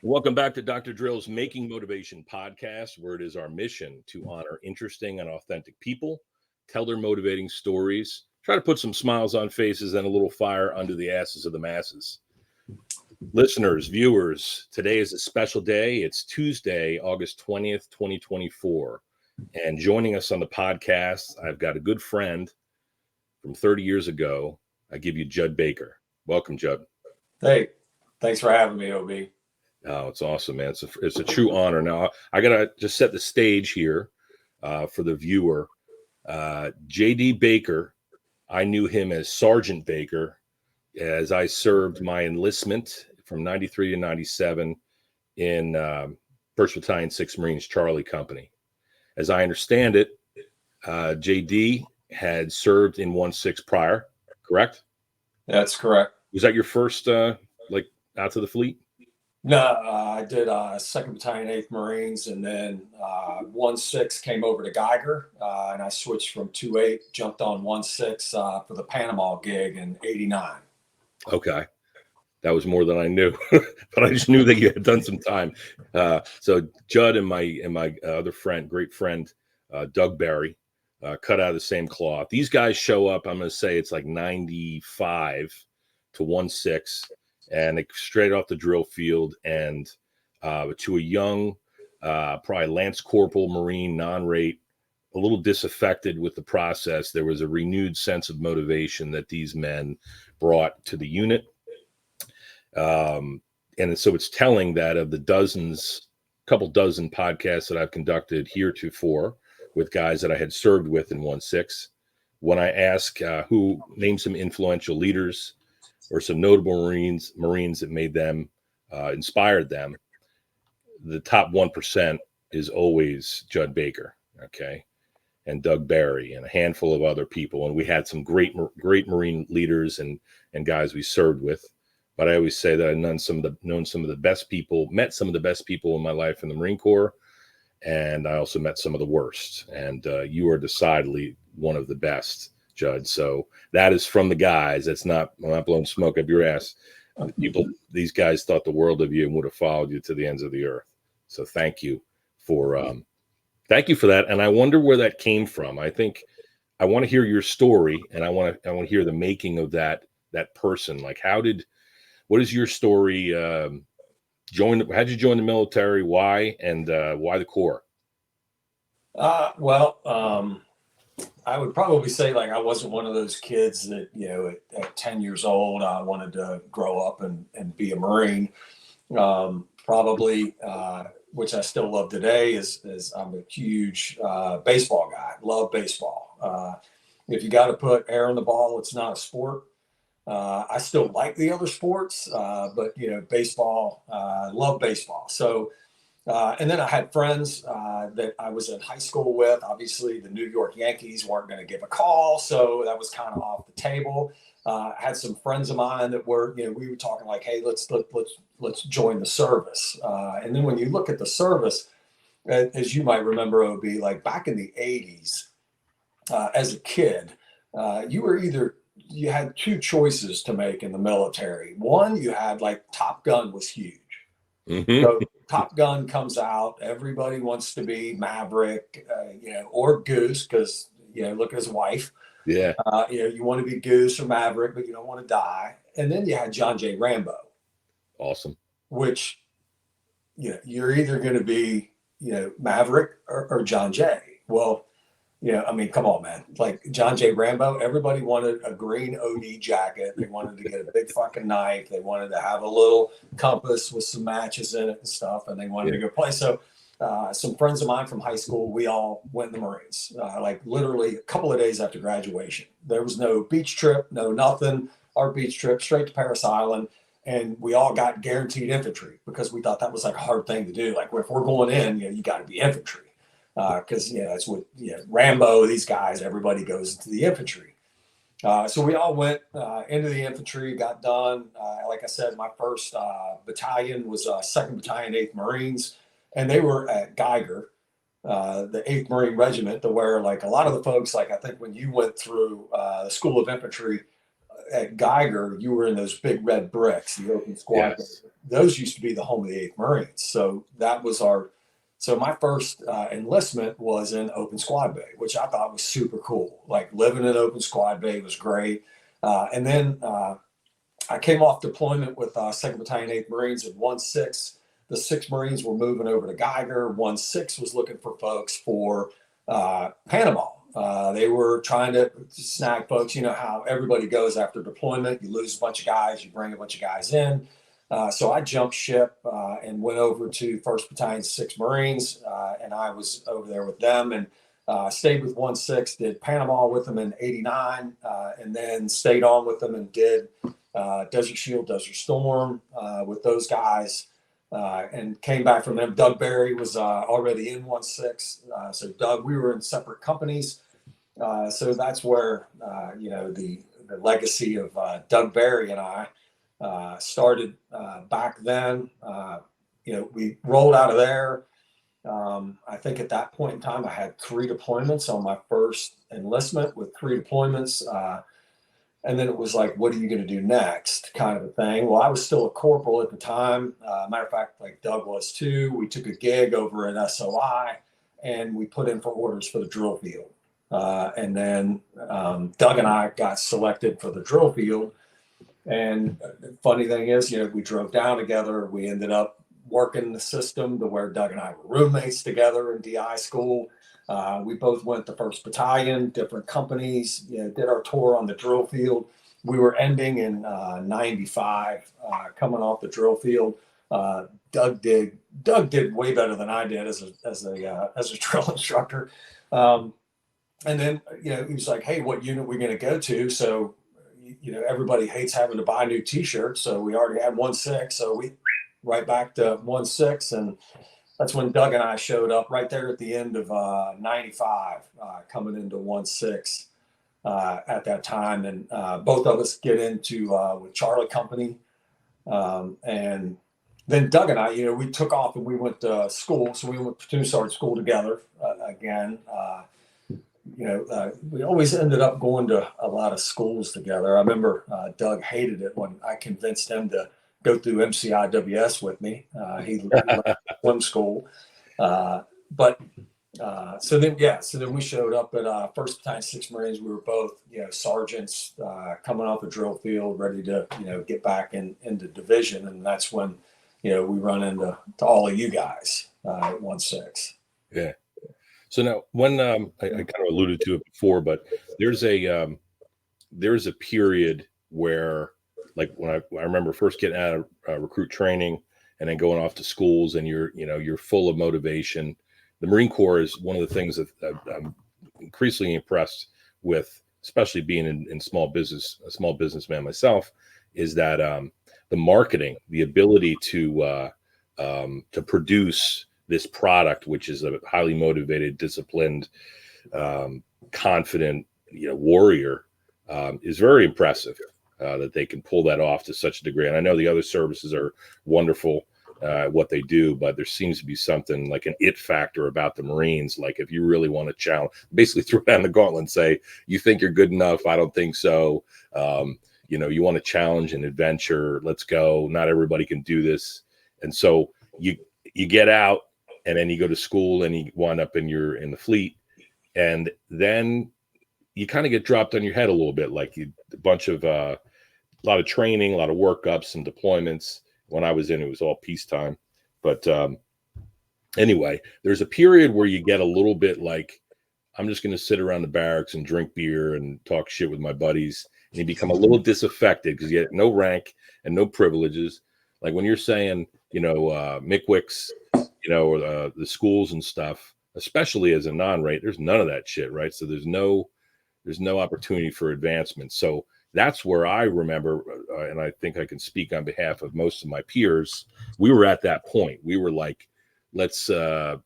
Welcome back to Dr. Drill's Making Motivation podcast, where it is our mission to honor interesting and authentic people, tell their motivating stories, try to put some smiles on faces and a little fire under the asses of the masses. Listeners, viewers, today is a special day. It's Tuesday, August 20th, 2024. And joining us on the podcast, I've got a good friend from 30 years ago. I give you Judd Baker. Welcome, Judd. Hey, thanks for having me, OB. Oh, it's awesome, man. It's a true honor. Now, I got to just set the stage here for the viewer. JD Baker, I knew him as Sergeant Baker as I served my enlistment from 93 to 97 in 1st Battalion, 6th Marines, Charlie Company. As I understand it, JD had served in 1-6 prior, correct? That's correct. Was that your first, out to the fleet? No, I did 2nd Battalion, 8th Marines, and then 1-6 came over to Geiger, and I switched from 2-8, jumped on 1-6 for the Panama gig in 89. Okay. That was more than I knew, but I just knew that you had done some time. So Judd and my other friend, great friend, Doug Barry, cut out of the same cloth. These guys show up, I'm going to say it's like 95 to 1-6. And straight off the drill field and to a young, probably Lance Corporal Marine non-rate, a little disaffected with the process. There was a renewed sense of motivation that these men brought to the unit. And so it's telling that of the couple dozen podcasts that I've conducted heretofore with guys that I had served with in 1-6, when I ask who named some influential leaders or some notable Marines that made them, inspired them, the top 1% is always Judd Baker, okay, and Doug Barry and a handful of other people. And we had some great Marine leaders and guys we served with. But I always say that I've known some of the best people, met some of the best people in my life in the Marine Corps, and I also met some of the worst. And you are decidedly one of the best, Judd. So that is from the guys. That's not, I'm not blowing smoke up your ass. These guys thought the world of you and would have followed you to the ends of the earth. So thank you for that. And I wonder where that came from. I think I want to hear your story, and I want to hear the making of that person. Like, what is your story? How'd you join the military? Why? And why the Corps? I would probably say, like, I wasn't one of those kids that, at 10 years old, I wanted to grow up and be a Marine. Probably, which I still love today, is I'm a huge baseball guy. Love baseball. If you got to put air on the ball, it's not a sport. I still like the other sports, but, baseball, love baseball. So, and then I had friends that I was in high school with. Obviously, the New York Yankees weren't going to give a call, so that was kind of off the table. I had some friends of mine that were, we were talking like, hey, let's join the service. And then when you look at the service, as you might remember, OB, like back in the 80s, as a kid, you had two choices to make in the military. One, you had like Top Gun was huge. Mm-hmm. So Top Gun comes out. Everybody wants to be Maverick, or Goose, because, look at his wife. Yeah. You want to be Goose or Maverick, but you don't want to die. And then you had John J. Rambo. Awesome. Which, you're either going to be, Maverick or John J. Well, come on, man. Like John J. Rambo, everybody wanted a green OD jacket. They wanted to get a big fucking knife. They wanted to have a little compass with some matches in it and stuff. And they wanted to go play. So some friends of mine from high school, we all went in the Marines, like literally a couple of days after graduation. There was no beach trip, no nothing. Our beach trip straight to Paris Island. And we all got guaranteed infantry because we thought that was like a hard thing to do. Like if we're going in, you got to be infantry. Because it's what Rambo, these guys, everybody goes into the infantry. So we all went into the infantry, got done. Like I said, my first battalion was 2nd Battalion, 8th Marines, and they were at Geiger, the 8th Marine Regiment, to where like a lot of the folks, like I think when you went through the School of Infantry, at Geiger, you were in those big red bricks, the open squad. Yes. Those used to be the home of the 8th Marines. So that was so my first enlistment was in open squad bay, which I thought was super cool. Like living in open squad bay was great. And then I came off deployment with 2nd Battalion 8th Marines at 1-6. The 6th Marines were moving over to Geiger. 1-6 was looking for folks for Panama. They were trying to snag folks. You know how everybody goes after deployment. You lose a bunch of guys, you bring a bunch of guys in. So I jumped ship and went over to 1st Battalion 6th Marines, and I was over there with them and stayed with 1-6, did Panama with them in '89, and then stayed on with them and did Desert Shield, Desert Storm with those guys. And came back from them. Doug Barry was already in 1-6. So Doug, we were in separate companies. So that's where, the legacy of Doug Barry and I started back then. We rolled out of there. I think at that point in time, I had 3 deployments on my first enlistment with 3 deployments. And then it was like, what are you going to do next, kind of a thing. Well, I was still a corporal at the time. Matter of fact, like Doug was too. We took a gig over at SOI and we put in for orders for the drill field. And then Doug and I got selected for the drill field. And the funny thing is, we drove down together. We ended up working the system to where Doug and I were roommates together in DI school. We both went to 1st Battalion, different companies, did our tour on the drill field. We were ending in 95, coming off the drill field. Doug did way better than I did as a drill instructor. And then, he was like, hey, what unit are we going to go to? So, everybody hates having to buy new t-shirts. So we already had 1-6. So we right back to 1-6. And that's when Doug and I showed up right there at the end of 95, coming into 1-6 at that time. And both of us get into with Charlie Company. And then Doug and I, we took off and we went to school. So we went platoon sergeant school together again. We always ended up going to a lot of schools together. I remember Doug hated it when I convinced him to go through MCIWS with me. He left swim school. So then we showed up at 1st Battalion 6th Marines. We were both, sergeants coming off the drill field, ready to, get back into division. And that's when, we run into all of you guys at 1-6. Yeah. So now, when I kind of alluded to it before, but there's a period where, like when I remember first getting out of recruit training and then going off to schools, and you're full of motivation. The Marine Corps is one of the things that I'm increasingly impressed with, especially being in small business, a small businessman myself, is that the marketing, the ability to produce this product, which is a highly motivated, disciplined, confident, warrior, is very impressive. That they can pull that off to such a degree. And I know the other services are wonderful at what they do, but there seems to be something like an it factor about the Marines. Like if you really want to challenge, basically throw down the gauntlet and say, you think you're good enough? I don't think so. You want to challenge and adventure. Let's go. Not everybody can do this. And so you get out, and then you go to school and you wind up in the fleet. And then you kind of get dropped on your head a little bit, like a lot of training, a lot of workups, some deployments. When I was in, it was all peacetime. But anyway, there's a period where you get a little bit like, I'm just going to sit around the barracks and drink beer and talk shit with my buddies. And you become a little disaffected because you get no rank and no privileges. Like when you're saying, MCWICs, or the schools and stuff, especially as a non-rate, there's none of that shit, right? So there's no opportunity for advancement. So that's where I remember, and I think I can speak on behalf of most of my peers, we were at that point. We were like, let's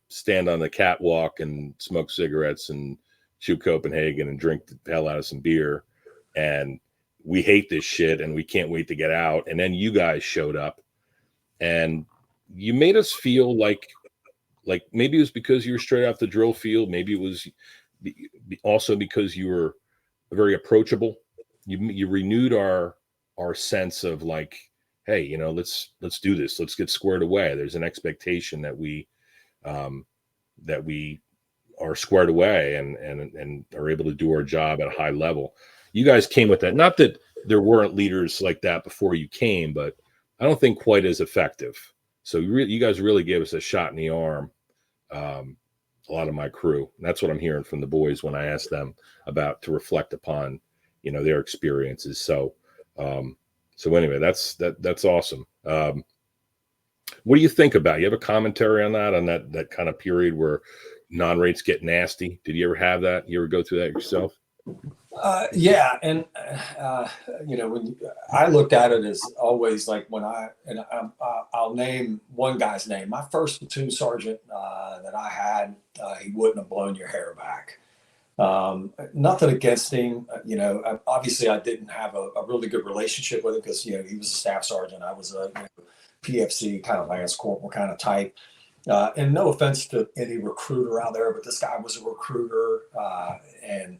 stand on the catwalk and smoke cigarettes and shoot Copenhagen and drink the hell out of some beer. And we hate this shit and we can't wait to get out. And then you guys showed up and you made us feel like maybe it was because you were straight off the drill field. Maybe it was also because you were very approachable. you renewed our sense of like, hey, you know, let's do this. Let's get squared away. There's an expectation that we are squared away and are able to do our job at a high level. You guys came with that. Not that there weren't leaders like that before you came, but I don't think quite as effective. So you guys really gave us a shot in the arm. A lot of my crew. And that's what I'm hearing from the boys when I ask them about to reflect upon, you know, their experiences. So, so anyway, that's awesome. What do you think about? You have a commentary on that kind of period where non-rates get nasty? Did you ever have that? You ever go through that yourself? Yeah, and you know, when I looked at it as always like when I'll name one guy's name. My first platoon sergeant that I had, he wouldn't have blown your hair back. Nothing against him, you know. Obviously, I didn't have a really good relationship with him because you know he was a staff sergeant. I was a PFC kind of Lance Corporal kind of type. And no offense to any recruiter out there, but this guy was a recruiter, and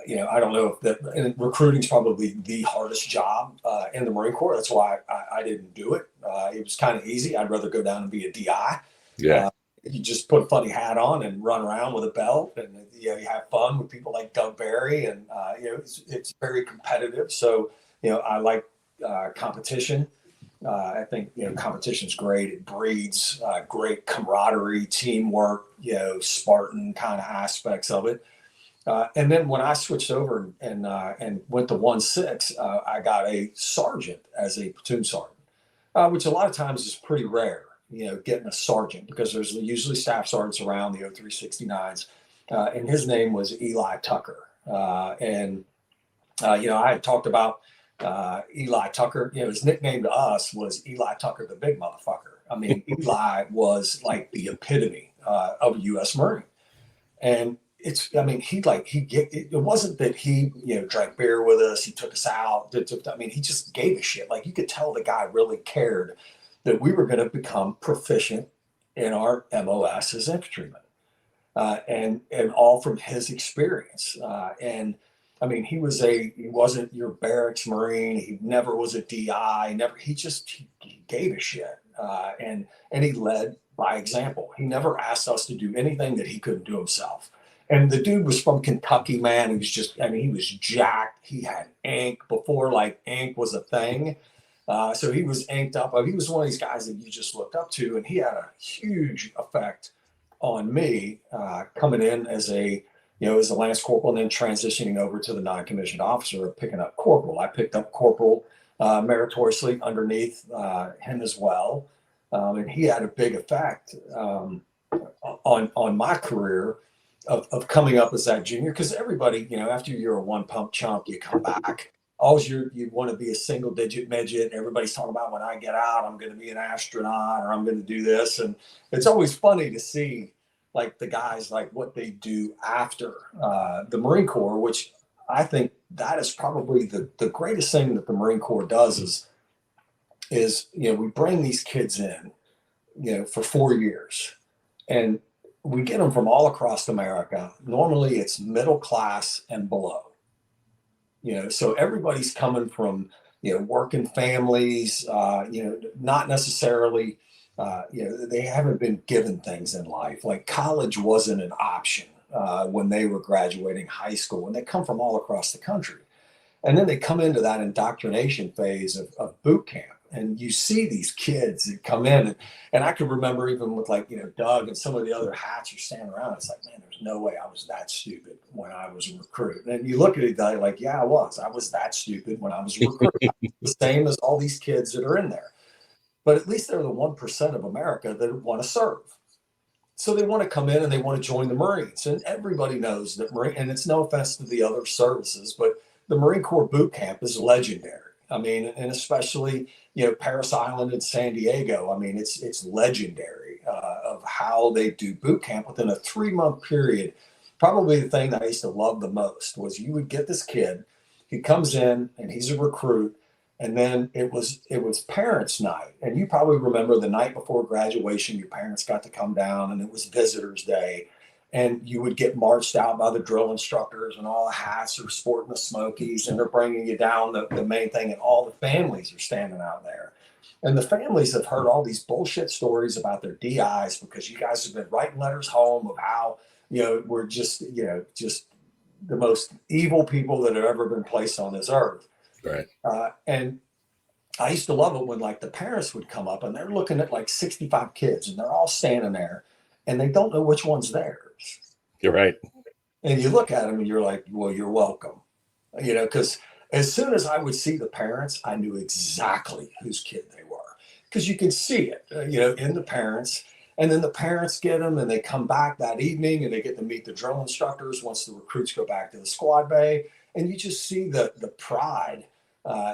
you know, I don't know if that, and recruiting is probably the hardest job in the Marine Corps. That's why I didn't do it. It was kind of easy. I'd rather go down and be a DI. Yeah. You just put a funny hat on and run around with a belt, and you know, you have fun with people like Doug Barry, and you know, it's very competitive. So you know, I like competition. I think you know, competition is great. It breeds great camaraderie, teamwork, you know, Spartan kind of aspects of it. And then when I switched over and went to 1-6, I got a sergeant as a platoon sergeant, which a lot of times is pretty rare, you know, getting a sergeant because there's usually staff sergeants around the 0369s. And his name was Eli Tucker. And you know, I had talked about Eli Tucker. You know, his nickname to us was Eli Tucker, the big motherfucker. I mean, Eli was like the epitome of a U.S. Marine. And it wasn't that he, you know, drank beer with us. He took us out. I mean, he just gave a shit. Like you could tell the guy really cared that we were going to become proficient in our MOS as infantrymen, and all from his experience. And I mean, he wasn't your barracks Marine. He never was a DI. He gave a shit, and he led by example. He never asked us to do anything that he couldn't do himself. And the dude was from Kentucky, man. He was just, I mean, he was jacked. He had ink before like ink was a thing. So he was inked up. He was one of these guys that you just looked up to. And he had a huge effect on me coming in as a Lance Corporal and then transitioning over to the non-commissioned officer of picking up Corporal. I picked up Corporal meritoriously underneath him as well. And he had a big effect on my career of coming up as that junior, because everybody, you know, after you're a one pump chump, you come back. Always you want to be a single digit midget. Everybody's talking about when I get out, I'm going to be an astronaut or I'm going to do this. And it's always funny to see like the guys, like what they do after the Marine Corps, which I think that is probably the greatest thing that the Marine Corps does is, you know, we bring these kids in, you know, for 4 years, and we get them from all across America. Normally it's middle class and below, you know, so everybody's coming from, you know, working families, you know, not necessarily, you know, they haven't been given things in life. Like college wasn't an option when they were graduating high school, and they come from all across the country. And then they come into that indoctrination phase of boot camp. And you see these kids that come in, and I can remember even with like, you know, Doug and some of the other hats you're standing around. It's like, man, there's no way I was that stupid when I was a recruit. And you look at it like, yeah, I was that stupid when I was a recruit. The same as all these kids that are in there. But at least they're the 1% of America that want to serve. So they want to come in and they want to join the Marines. And everybody knows that and it's no offense to the other services, but the Marine Corps boot camp is legendary. I mean, and especially, you know, Paris Island and San Diego. I mean, it's legendary of how they do boot camp within a 3-month period. Probably the thing that I used to love the most was you would get this kid, he comes in and he's a recruit, and then it was parents' night. And you probably remember the night before graduation, your parents got to come down, and it was visitors' day. and you would get marched out by the drill instructors, and all the hats are sporting the Smokies, and they're bringing you down the main thing, and all the families are standing out there. And the families have heard all these bullshit stories about their DIs because you guys have been writing letters home of how, we're just, just the most evil people that have ever been placed on this earth. Right. And I used to love it when like the parents would come up and they're looking at like 65 kids and they're all standing there and they don't know which one's theirs. You're right. And you look at them and you're like, well, you're welcome. Because as soon as I would see the parents, I knew exactly whose kid they were, because you can see it, in the parents. And then the parents get them and they come back that evening and they get to meet the drill instructors once the recruits go back to the squad bay. And you just see the pride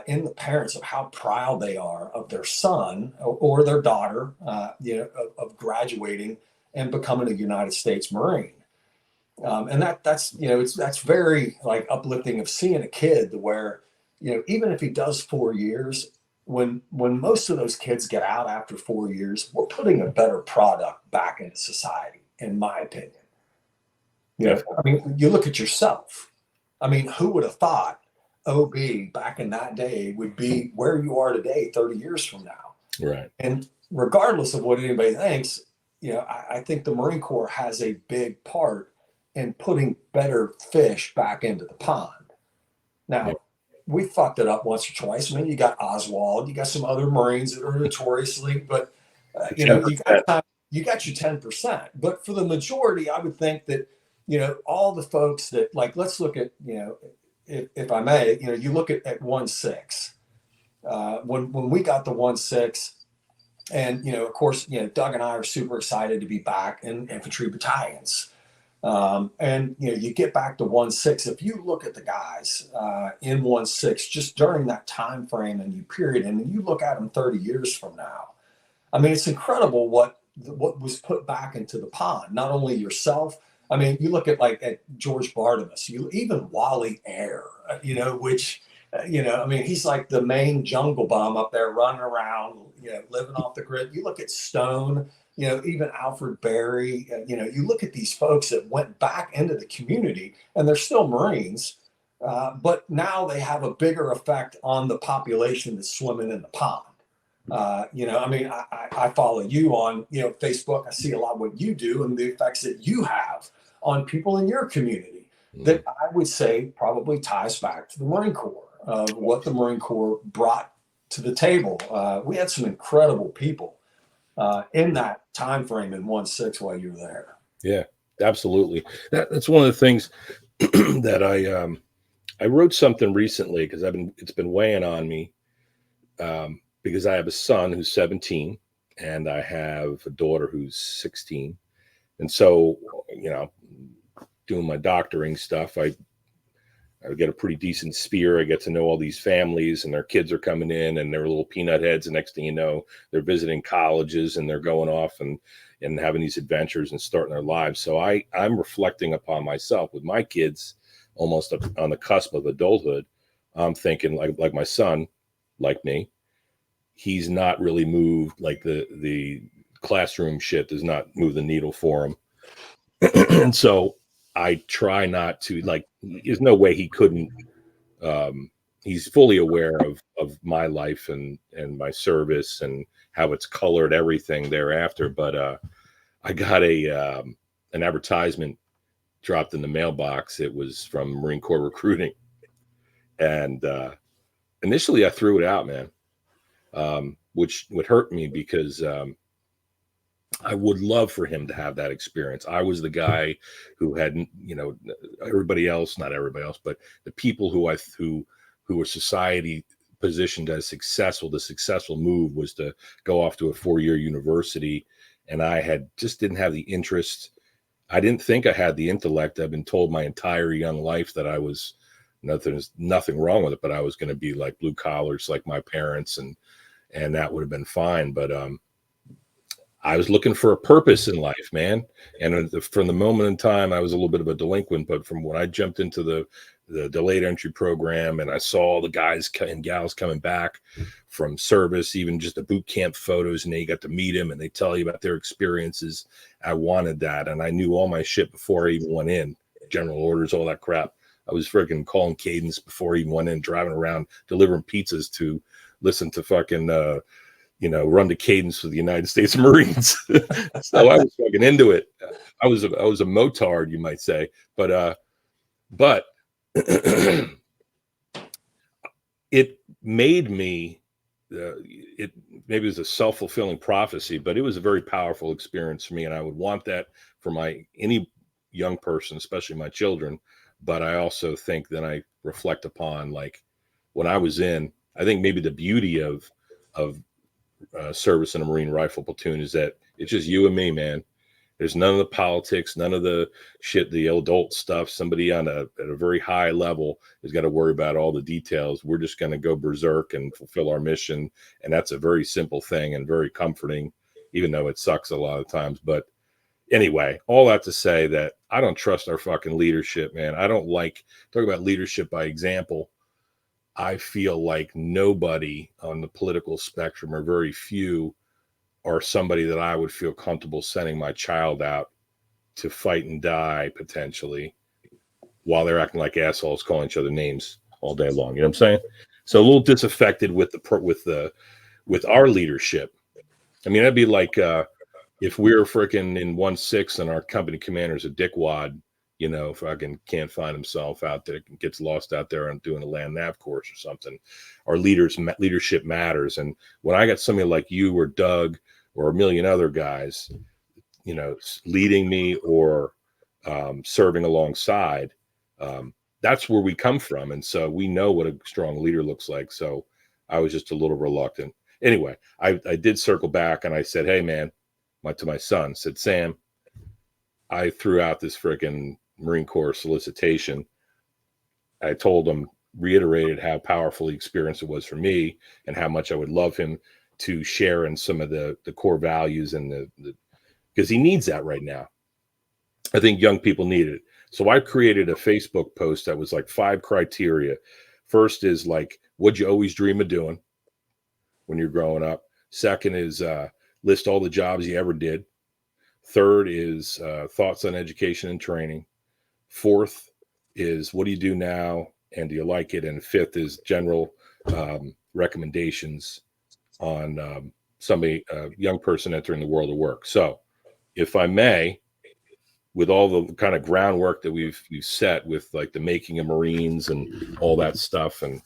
in the parents of how proud they are of their son or their daughter, of graduating and becoming a United States Marine. And that's very like uplifting of seeing a kid to where, even if he does 4 years, when most of those kids get out after 4 years, we're putting a better product back into society, in my opinion. I mean, you look at yourself. I mean, who would have thought OB back in that day would be where you are today 30 years from now? Right. And regardless of what anybody thinks, I think the Marine Corps has a big part in putting better fish back into the pond. Now, we fucked it up once or twice. I mean, you got Oswald, you got some other Marines that are notoriously, but you got your 10%. But for the majority, I would think that, all the folks that, like, let's look at, if I may, you look at 1-6. When we got the 1-6, and of course, Doug and I are super excited to be back in infantry battalions. And you get back to 1-6. If you look at the guys in 1-6 just during that time frame and you period, and you look at them 30 years from now, I mean, it's incredible what was put back into the pond. Not only yourself. I mean, you look at at George Bartimus, even Wally Air, which, I mean, he's like the main jungle bum up there running around, living off the grid. You look at Stone, even Alfred Berry, you look at these folks that went back into the community and they're still Marines, but now they have a bigger effect on the population that's swimming in the pond. I mean, I follow you on, Facebook. I see a lot of what you do and the effects that you have on people in your community that I would say probably ties back to the Marine Corps, what the Marine Corps brought to the table. We had some incredible people in that time frame in 1-6 while you were there. Yeah, absolutely. That's one of the things that I wrote something recently because it's been weighing on me because I have a son who's 17 and I have a daughter who's 16. And so, doing my doctoring stuff, I get a pretty decent sphere. I get to know all these families and their kids are coming in and they're little peanut heads. And next thing you know, they're visiting colleges and they're going off and having these adventures and starting their lives. So I'm reflecting upon myself with my kids almost on the cusp of adulthood. I'm thinking like my son, like me, he's not really moved. Like the classroom shit does not move the needle for him. And so I try not to, there's no way he couldn't, he's fully aware of my life and my service and how it's colored everything thereafter. But I got an advertisement dropped in the mailbox. It was from Marine Corps recruiting. And initially I threw it out, man, which would hurt me because I would love for him to have that experience. I was the guy who had, everybody else, not everybody else, but the people who were society positioned as successful. The successful move was to go off to a 4-year university. And I just didn't have the interest. I didn't think I had the intellect. I've been told my entire young life that there's nothing wrong with it, but I was going to be like blue collars, like my parents. And that would have been fine. But, I was looking for a purpose in life, man. And from the moment in time, I was a little bit of a delinquent, but from when I jumped into the delayed entry program and I saw the guys and gals coming back from service, even just the boot camp photos, and then you got to meet them and they tell you about their experiences. I wanted that. And I knew all my shit before I even went in, general orders, all that crap. I was freaking calling cadence before I even went in, driving around, delivering pizzas to listen to fucking, run the cadence for the United States Marines. So I was fucking into it. I was a motard, you might say, but it made me, it maybe it was a self-fulfilling prophecy, but it was a very powerful experience for me. And I would want that for any young person, especially my children. But I also think that I reflect upon, like, when I was in, I think maybe the beauty of service in a Marine Rifle platoon is that it's just you and me, man. There's none of the politics, none of the shit, the adult stuff. Somebody at a very high level has got to worry about all the details. We're just going to go berserk and fulfill our mission. And that's a very simple thing and very comforting, even though it sucks a lot of times. But anyway, all that to say that I don't trust our fucking leadership, man. I don't talk about leadership by example. I feel like nobody on the political spectrum, or very few, are somebody that I would feel comfortable sending my child out to fight and die potentially while they're acting like assholes, calling each other names all day long. You know what I'm saying? So a little disaffected with our leadership. I mean, that'd be like if we were freaking in 1-6 and our company commander's a dickwad, fucking can't find himself out there, gets lost out there and doing a land nav course or something. Our leadership matters. And when I got somebody like you or Doug or a million other guys, leading me or serving alongside, that's where we come from. And so we know what a strong leader looks like. So I was just a little reluctant. Anyway, I did circle back and I said, hey, man, to my son, said, Sam, I threw out this freaking Marine Corps solicitation. I told him, reiterated how powerful the experience it was for me and how much I would love him to share in some of the core values and because he needs that right now. I think young people need it. So I created a Facebook post that was like 5 criteria. First is like, what'd you always dream of doing when you're growing up? Second is list all the jobs you ever did. Third is thoughts on education and training. Fourth is what do you do now and do you like it? And fifth is general recommendations on somebody, a young person entering the world of work. So if I may, with all the kind of groundwork that we've set with like the making of Marines and all that stuff, and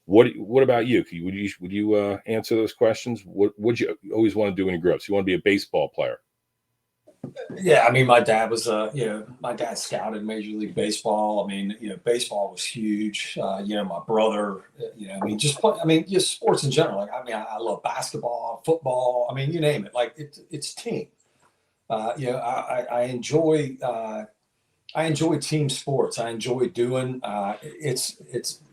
what about you? Would you answer those questions? What would you always want to do when you grow up? So you want to be a baseball player? Yeah, I mean, my dad was my dad scouted Major League Baseball. I mean, baseball was huge. My brother, just sports in general. Like, I mean, I love basketball, football. I mean, you name it. Like it's team. I enjoy team sports. I enjoy doing. It's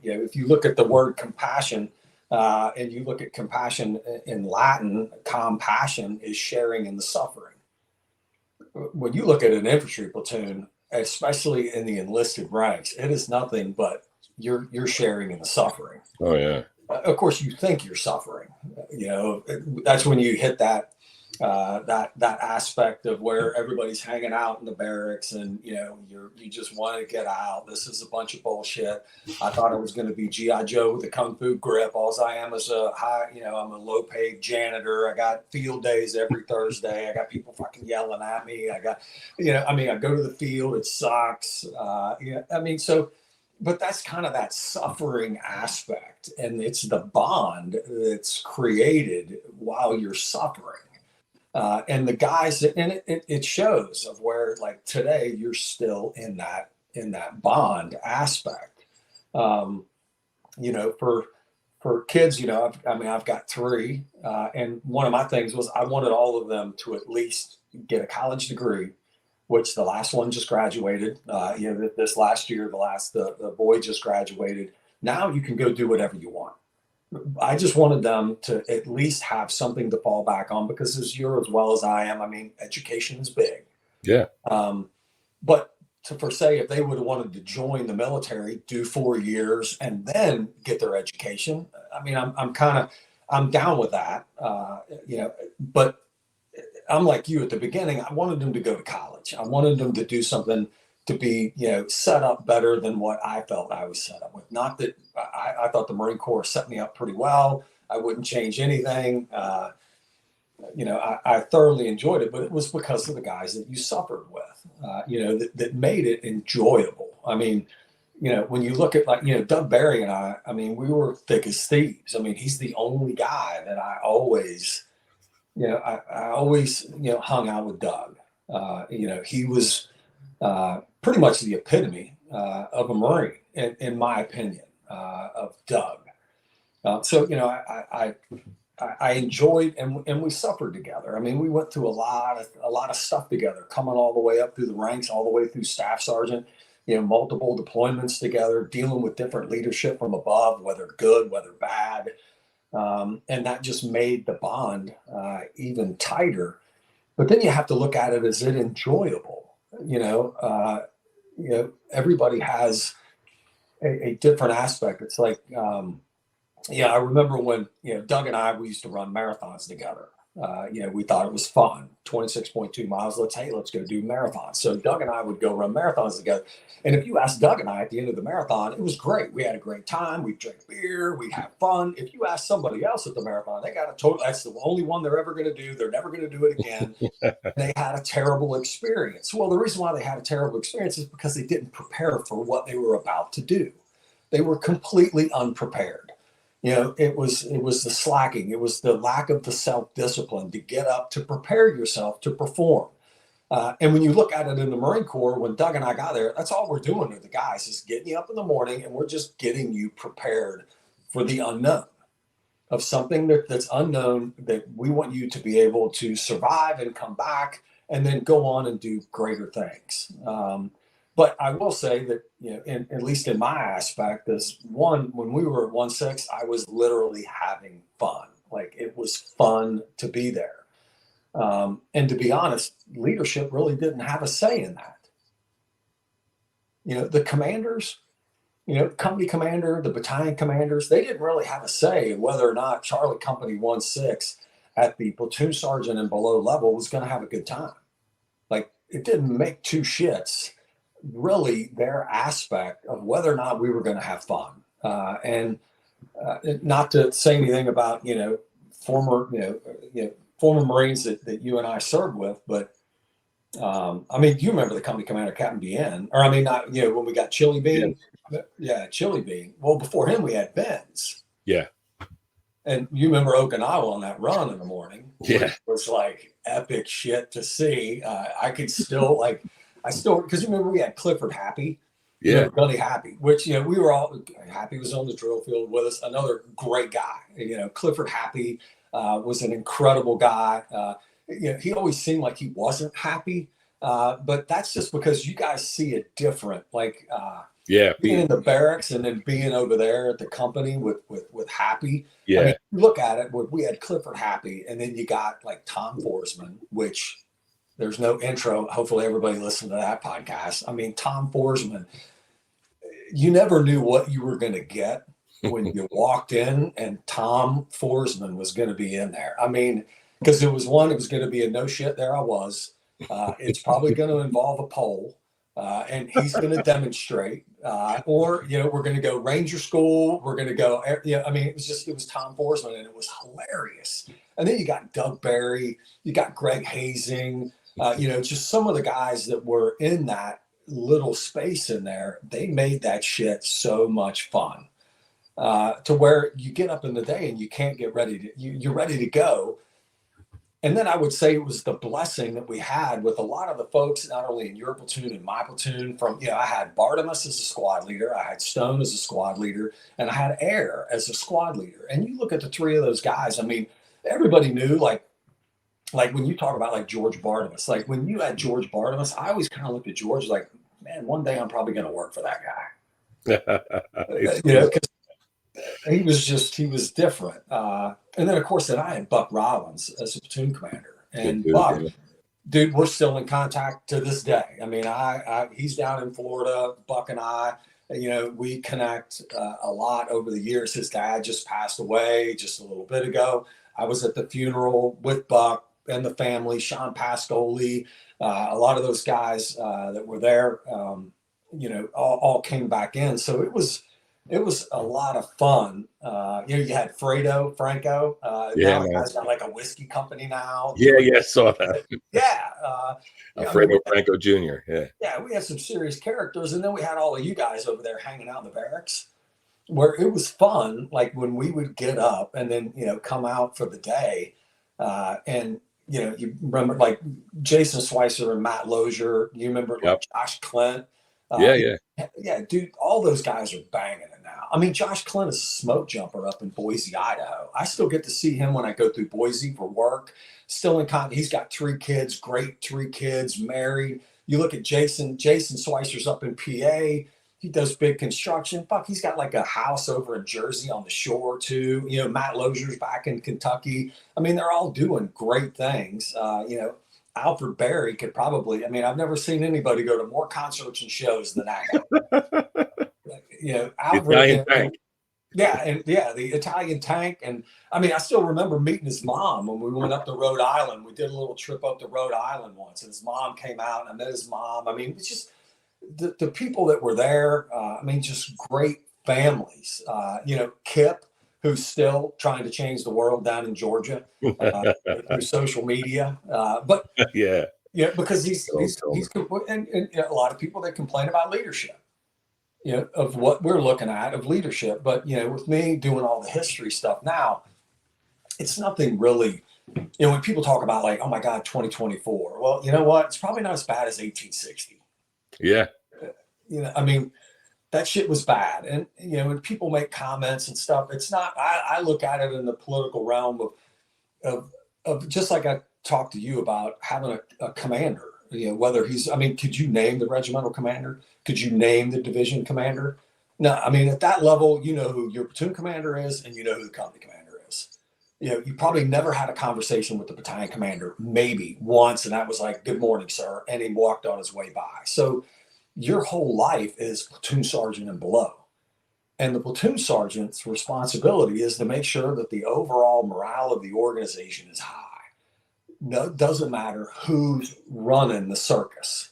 if you look at the word compassion, and you look at compassion in Latin, compassion is sharing in the suffering. When you look at an infantry platoon, especially in the enlisted ranks, it is nothing but you're sharing in the suffering. Oh yeah. Of course, you think you're suffering. That's when you hit that aspect of where everybody's hanging out in the barracks, and you just want to get out. This is a bunch of bullshit. I thought I was going to be GI Joe with a kung fu grip. All I am is I'm a low paid janitor. I got field days every Thursday. I got people fucking yelling at me. I got I go to the field, it sucks. But that's kind of that suffering aspect, and it's the bond that's created while you're suffering. And the guys, and it shows of where, like, today you're still in that bond aspect. For kids, I've got 3, and one of my things was I wanted all of them to at least get a college degree, which the last one just graduated. This last year, the boy just graduated. Now you can go do whatever you want. I just wanted them to at least have something to fall back on, because as you're as well as I am, I mean, education is big. Yeah. But if they would have wanted to join the military, do 4 years and then get their education, I mean, I'm down with that. But I'm like you at the beginning. I wanted them to go to college. I wanted them to do something to be, set up better than what I felt I was set up with. Not that I thought the Marine Corps set me up pretty well. I wouldn't change anything. I thoroughly enjoyed it, but it was because of the guys that you suffered with, that made it enjoyable. I mean, when you look at Doug Barry and I mean, we were thick as thieves. I mean, he's the only guy that I always, I always, hung out with Doug. He was pretty much the epitome of a Marine, in my opinion, of Doug. I enjoyed, and we suffered together. I mean, we went through a lot of stuff together, coming all the way up through the ranks, all the way through staff sergeant, multiple deployments together, dealing with different leadership from above, whether good, whether bad. And that just made the bond even tighter. But then you have to look at it, as it enjoyable? Everybody has a different aspect. It's like, I remember when, Doug and we used to run marathons together. We thought it was fun, 26.2 miles. Let's go do marathons. So Doug and I would go run marathons together. And if you ask Doug and I at the end of the marathon, it was great. We had a great time. We'd drink beer. We'd have fun. If you ask somebody else at the marathon, they got that's the only one they're ever going to do. They're never going to do it again. They had a terrible experience. Well, the reason why they had a terrible experience is because they didn't prepare for what they were about to do. They were completely unprepared. It was the slacking. It was the lack of the self-discipline to get up, to prepare yourself to perform. And when you look at it in the Marine Corps, when Doug and I got there, that's all we're doing to the guys, is getting you up in the morning, and we're just getting you prepared for the unknown of something that's unknown, that we want you to be able to survive and come back and then go on and do greater things. But I will say that, at least in my aspect, when we were at 1-6, I was literally having fun. Like, it was fun to be there. And to be honest, leadership really didn't have a say in that. The commanders, company commander, the battalion commanders, they didn't really have a say in whether or not Charlie Company 1-6 at the platoon sergeant and below level was going to have a good time. Like, it didn't make two shits really their aspect of whether or not we were going to have fun. And not to say anything about, former Marines that you and I served with, but I mean, you remember the company commander, Captain Bien, or I mean, not, when we got Chili Bean. Yeah, Chili Bean. Well, before him, we had Benz. Yeah. And you remember Okinawa on that run in the morning. Yeah. Which was like epic shit to see. I could still because you remember we had Clifford Happy. Yeah. Gunny Happy, which, we were all, Happy was on the drill field with us. Another great guy. Clifford Happy was an incredible guy. He always seemed like he wasn't happy. But that's just because you guys see it different. Like, being in the barracks and then being over there at the company with Happy. Yeah. I mean, look at it. We had Clifford Happy, and then you got like Tom Forsman, which there's no intro. Hopefully everybody listened to that podcast. I mean, Tom Forsman, you never knew what you were going to get when you walked in, and Tom Forsman was going to be in there. I mean, because it was going to be a no shit, there I was. It's probably going to involve a pole. And he's going to demonstrate, or, we're going to go Ranger School. We're going to go, I mean, it was Tom Forsman, and it was hilarious. And then you got Doug Barry, you got Greg Hazing, just some of the guys that were in that little space in there. They made that shit so much fun, to where you get up in the day and you can't get ready you're ready to go. And then I would say it was the blessing that we had with a lot of the folks, not only in your platoon and my platoon, I had Bartimus as a squad leader, I had Stone as a squad leader, and I had Air as a squad leader. And you look at the three of those guys, I mean, everybody knew, like when you talk about like George Bartimus, like when you had George Bartimus, I always kind of looked at George like, man, one day I'm probably going to work for that guy. Because he was different. And then, of course, I had Buck Rollins as a platoon commander. And Buck, dude, we're still in contact to this day. I mean, he's down in Florida. Buck and I, we connect a lot over the years. His dad just passed away just a little bit ago. I was at the funeral with Buck. and the family, Sean Pascoli, a lot of those guys that were there, all came back in. So it was a lot of fun. You had Franco. Yeah, Now the man. guy's got like a whiskey company now. Yeah, saw that. Yeah. Alfredo Franco Jr. Yeah. Yeah, we had some serious characters, and then we had all of you guys over there hanging out in the barracks, where it was fun. Like when we would get up and then come out for the day, and you remember like Jason Swicer and Matt Lozier. You remember like Josh Clint. Yeah. Yeah, dude, all those guys are banging it now. I mean, Josh Clint is a smoke jumper up in Boise, Idaho. I still get to see him when I go through Boise for work. Still in contact. He's got 3 kids, great 3 kids, married. You look at Jason Swicer's up in PA. He does big construction. Fuck, he's got like a house over in Jersey on the shore too. Matt Lozier's back in Kentucky. I mean, they're all doing great things. Alfred Berry could probably, I've never seen anybody go to more concerts and shows than that guy. Alfred, the Italian Tank. And I still remember meeting his mom when we went up to Rhode Island. We did a little trip up to Rhode Island once, and his mom came out, and I met his mom. It's just the people that were there. Just great families. Kip, who's still trying to change the world down in Georgia through social media. But because he's and a lot of people that complain about leadership, of what we're looking at of leadership. But with me doing all the history stuff now, it's nothing really. When people talk about like, oh my God, 2024. Well, you know what? It's probably not as bad as 1860. Yeah. That shit was bad. And, when people make comments and stuff, it's not, I look at it in the political realm of just like I talked to you about having a commander, whether he's, could you name the regimental commander? Could you name the division commander? No, at that level, you know who your platoon commander is, and you know who the company commander is. You probably never had a conversation with the battalion commander, maybe once. And that was like, good morning, sir. And he walked on his way by. So your whole life is platoon sergeant and below. And the platoon sergeant's responsibility is to make sure that the overall morale of the organization is high. No, it doesn't matter who's running the circus.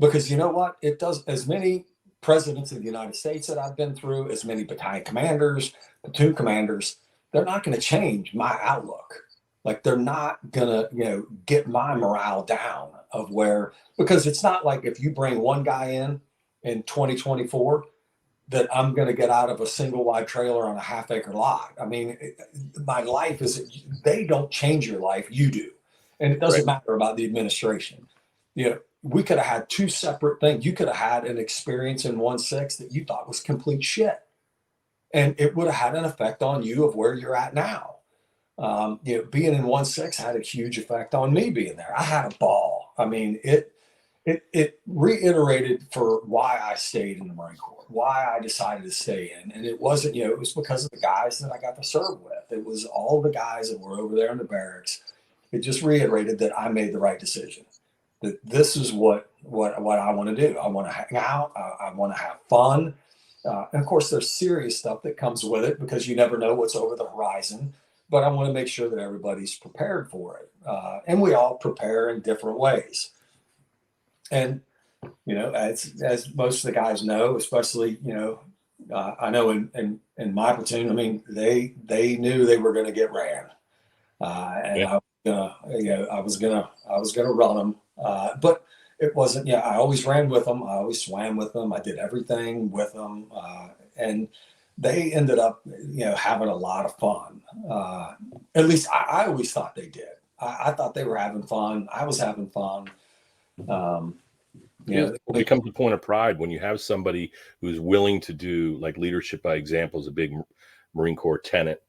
Because you know what? It does. As many presidents of the United States that I've been through, as many battalion commanders, platoon commanders, they're not going to change my outlook. Like they're not going to, get my morale down of where, because it's not like if you bring one guy in 2024 that I'm going to get out of a single wide trailer on a half-acre lot. My life is, they don't change your life, you do. And it doesn't matter about the administration. We could have had 2 separate things. You could have had an experience in 1-6 that you thought was complete shit. And it would have had an effect on you of where you're at now. Being in 1-6 had a huge effect on me being there. I had a ball. It reiterated for why I stayed in the Marine Corps, why I decided to stay in. And it wasn't, it was because of the guys that I got to serve with. It was all the guys that were over there in the barracks. It just reiterated that I made the right decision, that this is what I want to do. I want to hang out. I want to have fun. And of course, there's serious stuff that comes with it because you never know what's over the horizon. But I want to make sure that everybody's prepared for it. And we all prepare in different ways. And, as most of the guys know, especially, I know in my platoon, they knew they were going to get ran. And I was gonna run them. But it wasn't, I always ran with them. I always swam with them. I did everything with them. And they ended up, having a lot of fun. At least I always thought they did. I thought they were having fun. I was having fun. It becomes a point of pride when you have somebody who's willing to do, like, leadership by example is a big Marine Corps tenet.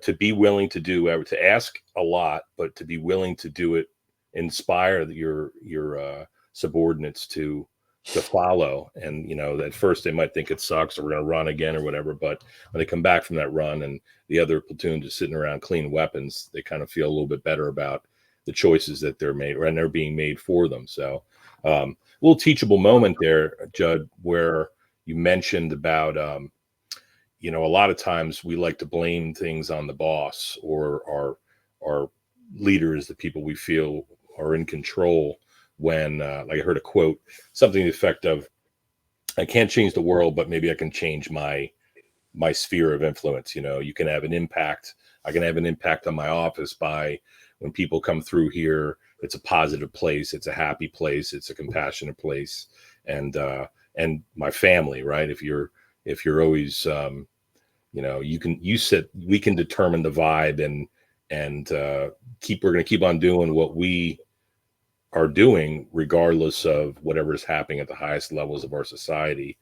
To be willing to do, to ask a lot, but to be willing to do it, inspire your subordinates to follow. And at first they might think it sucks or we're going to run again or whatever, but when they come back from that run and the other platoon just sitting around cleaning weapons, they kind of feel a little bit better about the choices that they're made, and they're being made for them. So a little teachable moment there, Judd, where you mentioned about a lot of times we like to blame things on the boss or our leaders, the people we feel are in control. When, like I heard a quote, something to the effect of, I can't change the world, but maybe I can change my sphere of influence. You know, you can have an impact. I can have an impact on my office by when people come through here, it's a positive place. It's a happy place. It's a compassionate place. And my family, right? If you're always, you know, we can determine the vibe and we're going to keep on doing what we are doing, regardless of whatever is happening at the highest levels of our society.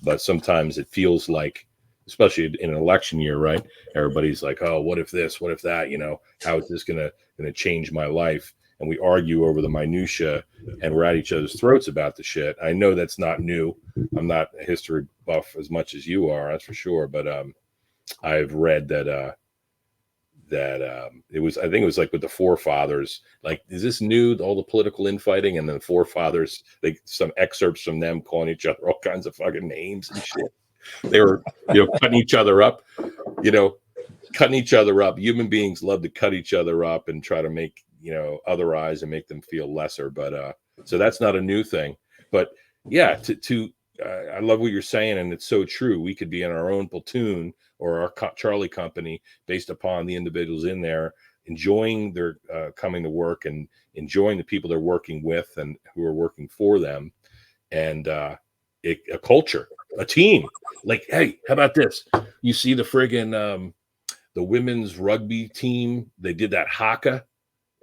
But sometimes it feels like, especially in an election year, right? Everybody's like, oh, what if this, what if that, you know, how is this gonna change my life? And we argue over the minutia, and we're at each other's throats about the shit. I know that's not new. I'm not a history buff as much as you are, that's for sure. But I've read that it was, I think it was like with the forefathers, like, is this new, all the political infighting? And then the forefathers, some excerpts from them calling each other all kinds of fucking names and shit. They were, you know, cutting each other up, Human beings love to cut each other up and try to make, you know, otherize and make them feel lesser. But so that's not a new thing. But yeah, I love what you're saying, and it's so true. We could be in our own platoon or our Charlie company based upon the individuals in there enjoying their coming to work and enjoying the people they're working with and who are working for them, and a culture, a team. Like, hey, how about this? You see the friggin' the women's rugby team? They did that haka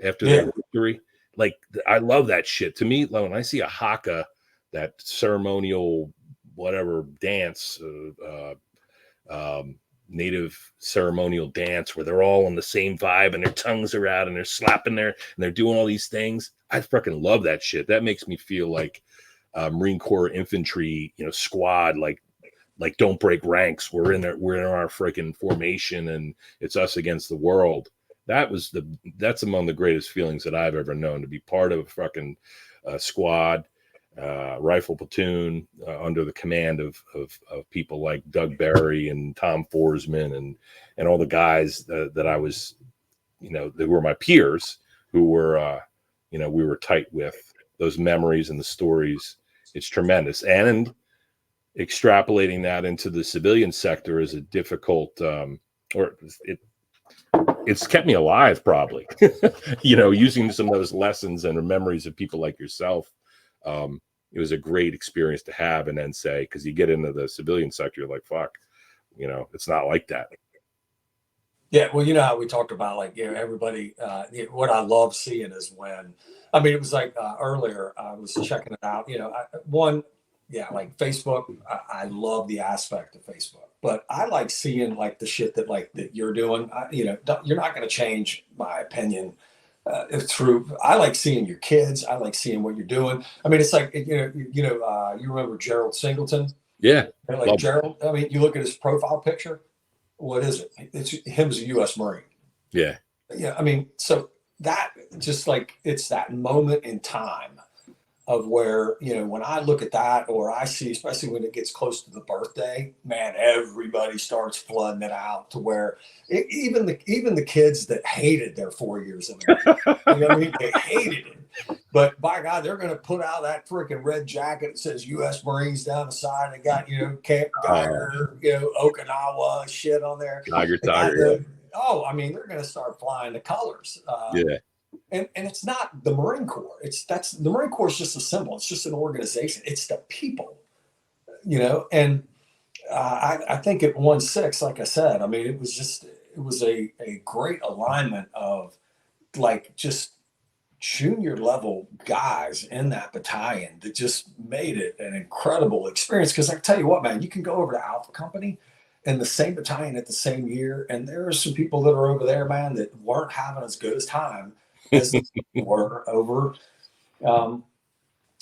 after their victory. Like, I love that shit. To me, when I see a haka, that ceremonial whatever dance, native ceremonial dance where they're all on the same vibe and their tongues are out and they're slapping there and they're doing all these things. I freaking love that shit. That makes me feel like Marine Corps infantry, you know, squad, like don't break ranks. We're in our freaking formation and it's us against the world. That's among the greatest feelings that I've ever known, to be part of a fucking squad, rifle platoon under the command of people like Doug Barry and Tom Forsman and all the guys that I was, you know, they were my peers who were, you know, we were tight with. Those memories and the stories, it's tremendous. And extrapolating that into the civilian sector is a difficult, it's kept me alive, probably. You know, using some of those lessons and the memories of people like yourself. It was a great experience to have, and then say, because you get into the civilian sector, you're like, fuck, you know, it's not like that. Yeah, well, you know how we talked about, like, you know, everybody. What I love seeing is when, I mean, it was like earlier I was checking it out. You know, like Facebook. I love the aspect of Facebook, but I like seeing like the shit that you're doing. You know, you're not going to change my opinion through. I like seeing your kids. I like seeing what you're doing. I mean, it's like, you remember Gerald Singleton? Yeah, like Gerald. I mean, you look at his profile picture. What is it? It's him as a U.S. Marine. Yeah. Yeah. I mean, so that just like, it's that moment in time of where, you know, when I look at that, or I see, especially when it gets close to the birthday, man, everybody starts flooding it out to where even the kids that hated their 4 years of it, you know what I mean? They hated it. But by God, they're going to put out that freaking red jacket that says U.S. Marines down the side. They got, you know, Camp Geiger, you know, Okinawa shit on there. Tiger. Oh, I mean, they're going to start flying the colors. Yeah. And it's not the Marine Corps. The Marine Corps is just a symbol. It's just an organization. It's the people, you know. And I think at 1-6, like I said, I mean, it was a great alignment of like just junior level guys in that battalion that just made it an incredible experience. Because I tell you what, man, you can go over to Alpha Company in the same battalion at the same year, and there are some people that are over there, man, that weren't having as good as time as they were over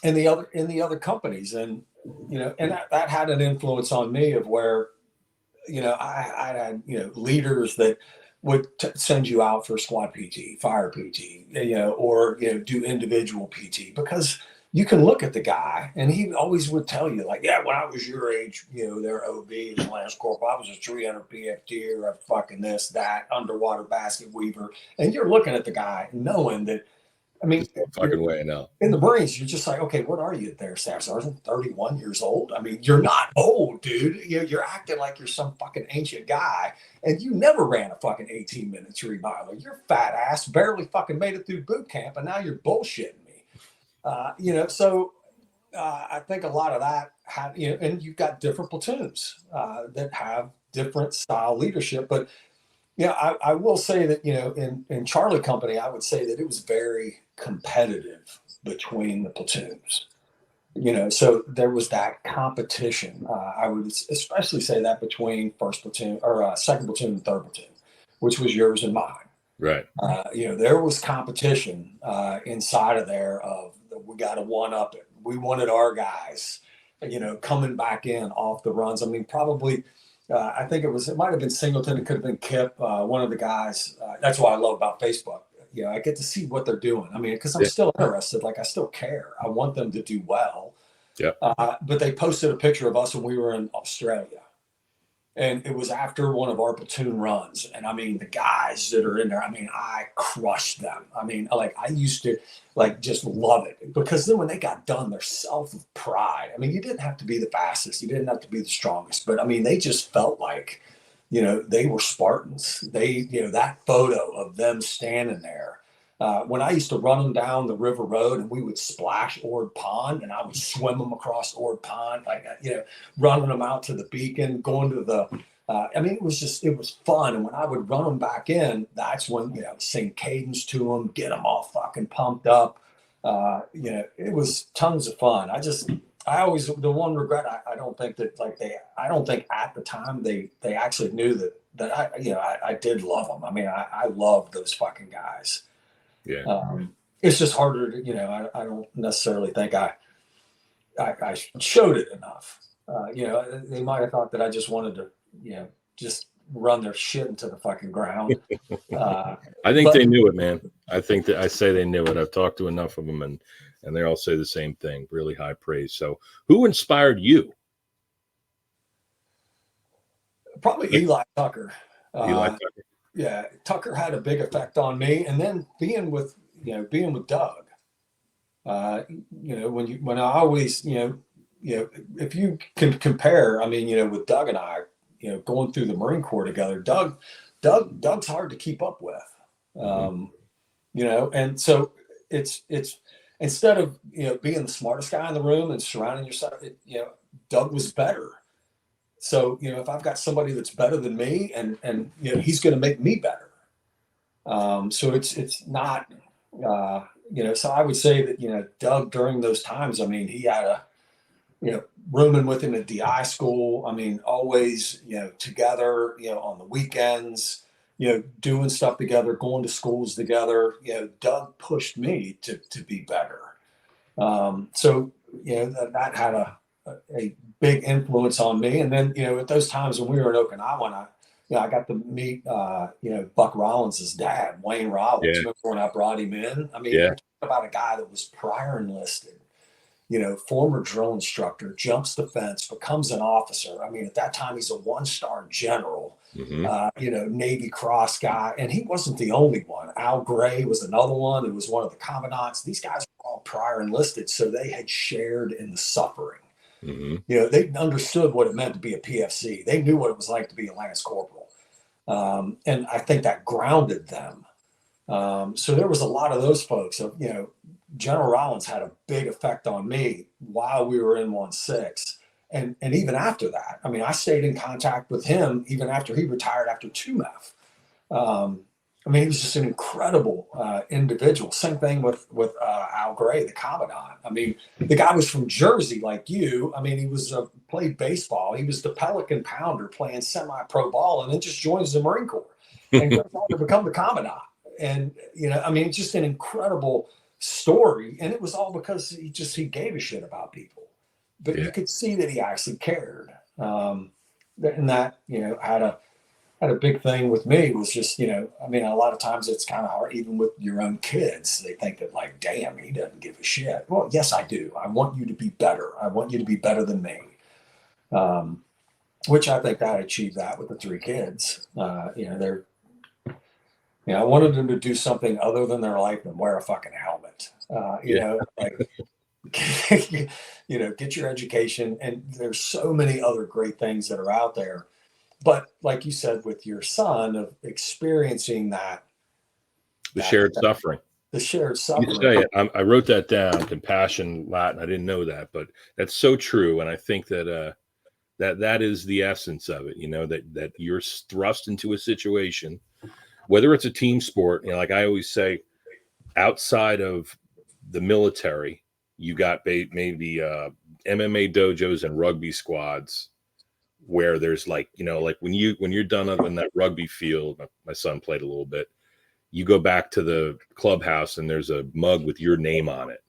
in the other companies. And you know, and that had an influence on me of where, you know, I had, you know, leaders that would send you out for squad PT, fire PT, you know, or, you know, do individual PT, because you can look at the guy, and he always would tell you, like, yeah, when I was your age, their OB as Lance Corporal, I was a 300 PFT, a fucking this, that, underwater basket weaver. And you're looking at the guy knowing that, I mean, fucking way now. In the Marines, you're just like, okay, what are you there, Staff Sergeant? 31 years old? I mean, you're not old, dude. You're acting like you're some fucking ancient guy, and you never ran a fucking 18-minute 3-miler. You're fat ass, barely fucking made it through boot camp, and now you're bullshitting me. So I think a lot of that had, and you've got different platoons that have different style leadership. But, I will say that, in Charlie Company, I would say that it was very competitive between the platoons. So there was that competition. I would especially say that between first platoon or second platoon and third platoon, which was yours and mine. Right. There was competition inside of there of we got to one up it. We wanted our guys, coming back in off the runs. I mean, probably, I think it might have been Singleton. It could have been Kip, one of the guys. That's what I love about Facebook. I get to see what they're doing. I mean, because I'm still interested. Like, I still care. I want them to do well. Yeah. But they posted a picture of us when we were in Australia. And it was after one of our platoon runs. And I mean, the guys that are in there, I mean, I crushed them. I mean, like, I used to just love it, because then when they got done, their self-pride. I mean, you didn't have to be the fastest. You didn't have to be the strongest, but I mean, they just felt like, they were Spartans. They, that photo of them standing there. When I used to run them down the river road, and we would splash Ord Pond, and I would swim them across Ord Pond, running them out to the beacon, going to the, it was fun. And when I would run them back in, that's when, sing cadence to them, get them all fucking pumped up. It was tons of fun. I always, the one regret, I don't think that I don't think at the time they actually knew that I did love them. I mean, I love those fucking guys. Yeah. It's just harder to, I don't necessarily think I showed it enough. They might have thought that I just wanted to, just run their shit into the fucking ground. I think they knew it, man. I think that I say they knew it. I've talked to enough of them, and they all say the same thing. Really high praise. So, who inspired you? Probably Eli Tucker. Eli Tucker. Yeah, Tucker had a big effect on me, and then being with Doug. When I always, if you can compare, I mean, with Doug and I, going through the Marine Corps together, Doug's hard to keep up with. And so it's instead of being the smartest guy in the room and surrounding yourself, Doug was better. So if I've got somebody that's better than me, and he's going to make me better. So it's not so I would say that Doug, during those times, I mean, he had rooming with him at DI school. I mean, always together, on the weekends, doing stuff together, going to schools together. Doug pushed me to be better. So that had a big influence on me. And then at those times when we were in Okinawa, I got to meet Buck Rollins' dad, Wayne Rollins. Remember when I brought him in? I mean, you're talking about a guy that was prior enlisted, former drill instructor, jumps the fence, becomes an officer. I mean, at that time, he's a 1-star general, Navy Cross guy. And he wasn't the only one. Al Gray was another one. It was one of the commandants. These guys were all prior enlisted, so they had shared in the suffering. They understood what it meant to be a PFC. They knew what it was like to be a Lance Corporal. And I think that grounded them. So there was a lot of those folks. So, General Rollins had a big effect on me while we were in 1-6. And even after that, I mean, I stayed in contact with him even after he retired after 2MEF. I mean, he was just an incredible individual. Same thing with Al Gray, the commandant. I mean, the guy was from Jersey like you. I mean, he was played baseball. He was the Pelican Pounder playing semi-pro ball, and then just joins the Marine Corps and goes on to become the commandant. And, I mean, just an incredible story. And it was all because he gave a shit about people. But you could see that he actually cared. And that, had had a big thing with me was just, I mean, a lot of times it's kind of hard, even with your own kids. They think that, like, damn, he doesn't give a shit. Well, yes, I do. I want you to be better. I want you to be better than me. Which I think I achieved that with the three kids. I wanted them to do something other than their life and wear a fucking helmet. Like, get your education. And there's so many other great things that are out there. But like you said, with your son, of experiencing The shared suffering. The shared suffering. You say it. I wrote that down, compassion, Latin. I didn't know that, but that's so true. And I think that that is the essence of it, that you're thrust into a situation, whether it's a team sport, like I always say, outside of the military, you got maybe MMA dojos and rugby squads where there's like when you're done up in that rugby field, my son played a little bit, you go back to the clubhouse and there's a mug with your name on it.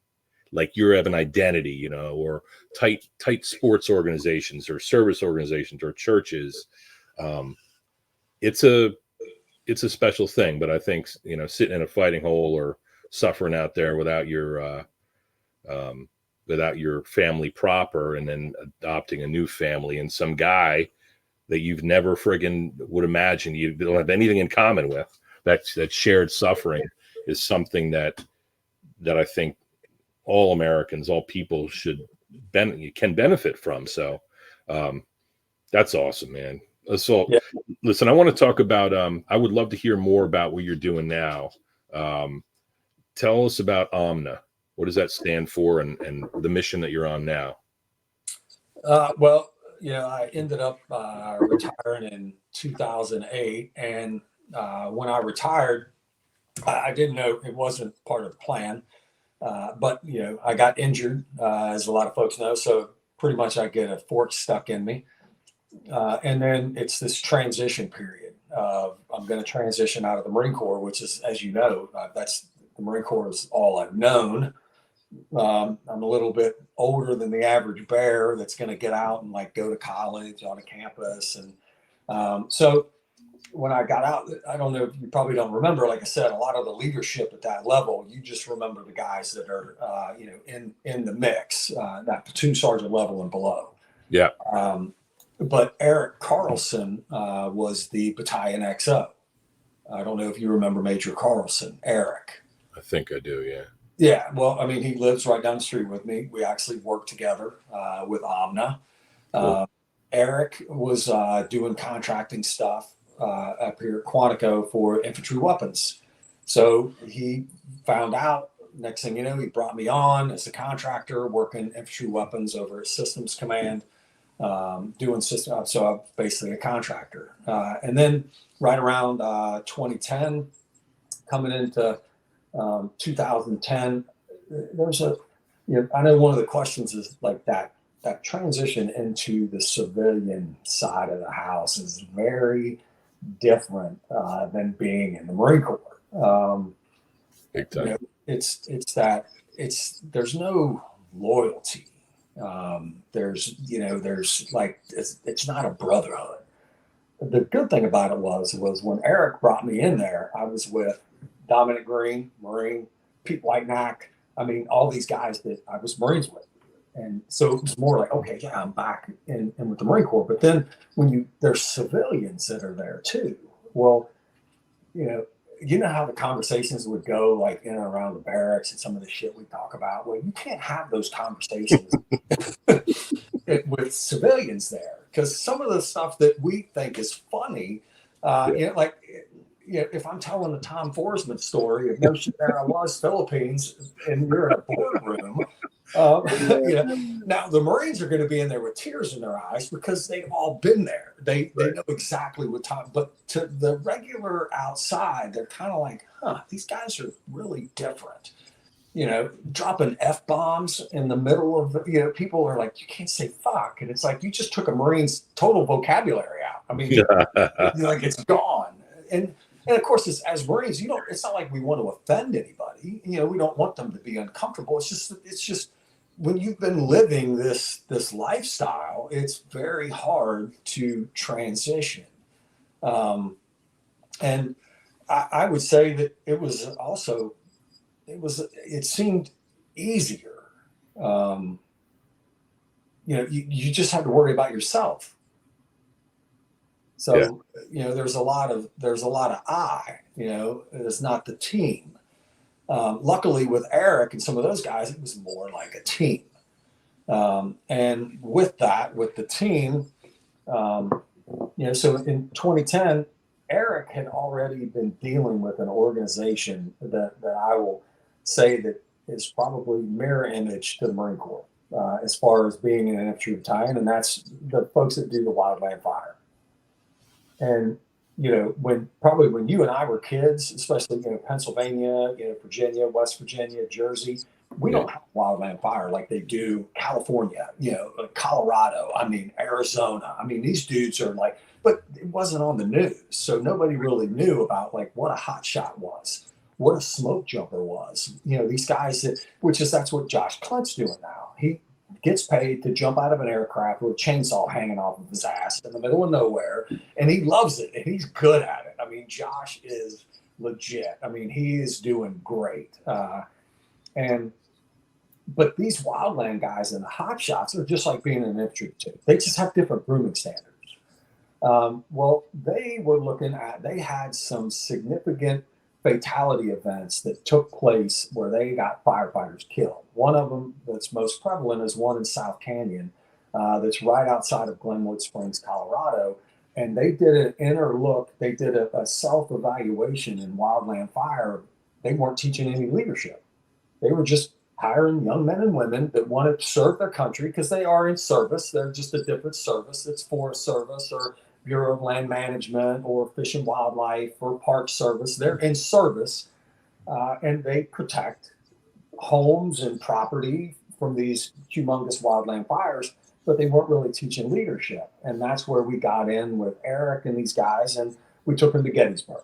Like you have an identity, or tight sports organizations or service organizations or churches. It's a special thing, but I think, sitting in a fighting hole or suffering out there without your family proper, and then adopting a new family and some guy that you've never friggin' would imagine you don't have anything in common with, that shared suffering is something that I think all Americans, all people can benefit from. So that's awesome, man. So listen, I want to talk about, I would love to hear more about what you're doing now. Tell us about OMNA. What does that stand for, and the mission that you're on now? Well, I ended up retiring in 2008. And when I retired, I didn't know, it wasn't part of the plan. But, I got injured, as a lot of folks know. So pretty much I get a fork stuck in me. And then it's this transition period. I'm going to transition out of the Marine Corps, which is, as you know, the Marine Corps is all I've known. I'm a little bit older than the average bear that's going to get out and like go to college on a campus. And so when I got out, I don't know, you probably don't remember, like I said, a lot of the leadership at that level, you just remember the guys that are, in the mix, that platoon sergeant level and below. Yeah. But Eric Carlson was the battalion XO. I don't know if you remember Major Carlson, Eric. I think I do, yeah. Yeah, well, I mean, he lives right down the street with me. We actually worked together with OMNA. Cool. Eric was doing contracting stuff up here at Quantico for infantry weapons. So he found out, next thing you know, he brought me on as a contractor working infantry weapons over at Systems Command, doing system. So I'm basically a contractor. And then right around 2010, coming into 2010, there's I know one of the questions is like that transition into the civilian side of the house is very different than being in the Marine Corps. Big time. There's no loyalty. There's like, it's not a brotherhood. The good thing about it was when Eric brought me in there, I was with Dominic Green, Marine, Pete Whitenack. I mean, all these guys that I was Marines with. And so it was more like, okay, yeah, I'm back in with the Marine Corps. But then there's civilians that are there too. Well, you know how the conversations would go, like in and around the barracks and some of the shit we talk about. Well, you can't have those conversations with civilians there, because some of the stuff that we think is funny, if I'm telling the Tom Forsman story of no shit, there I was, Philippines, and you're in a boardroom. Now the Marines are going to be in there with tears in their eyes because they've all been there. They know exactly what time. But to the regular outside, they're kind of like, these guys are really different. Dropping F-bombs in the middle of, people are like, you can't say fuck. And it's like, you just took a Marine's total vocabulary out. I mean, like it's gone. And of course, as Marines, it's not like we want to offend anybody. We don't want them to be uncomfortable. It's just when you've been living this lifestyle, it's very hard to transition. And I would say that it seemed easier. You just had to worry about yourself. So, there's a lot of it's not the team. Luckily with Eric and some of those guys, it was more like a team. And with the team, so in 2010, Eric had already been dealing with an organization that I will say that is probably mirror image to the Marine Corps as far as being in an infantry battalion, and that's the folks that do the wildland fire. And when you and I were kids, especially Pennsylvania, Virginia, West Virginia, Jersey, we don't have wildland fire like they do California, Colorado. I mean Arizona. I mean these dudes are like, but it wasn't on the news, so nobody really knew about like what a hot shot was, what a smoke jumper was. These guys that's what Josh Clint's doing now. He gets paid to jump out of an aircraft with a chainsaw hanging off of his ass in the middle of nowhere, and he loves it and he's good at it. I mean, Josh is legit. I mean, he is doing great. But these wildland guys and the hot shots are just like being in an infantry too. They just have different grooming standards. Well, they had some significant fatality events that took place where they got firefighters killed. One of them that's most prevalent is one in South Canyon that's right outside of Glenwood Springs, Colorado. And they did an inner look. They did a self-evaluation in wildland fire. They weren't teaching any leadership. They were just hiring young men and women that want to serve their country because they are in service. They're just a different service. It's Forest Service or Bureau of Land Management or Fish and Wildlife or Park Service. They're in service and they protect homes and property from these humongous wildland fires, but they weren't really teaching leadership. And that's where we got in with Eric and these guys, and we took them to Gettysburg.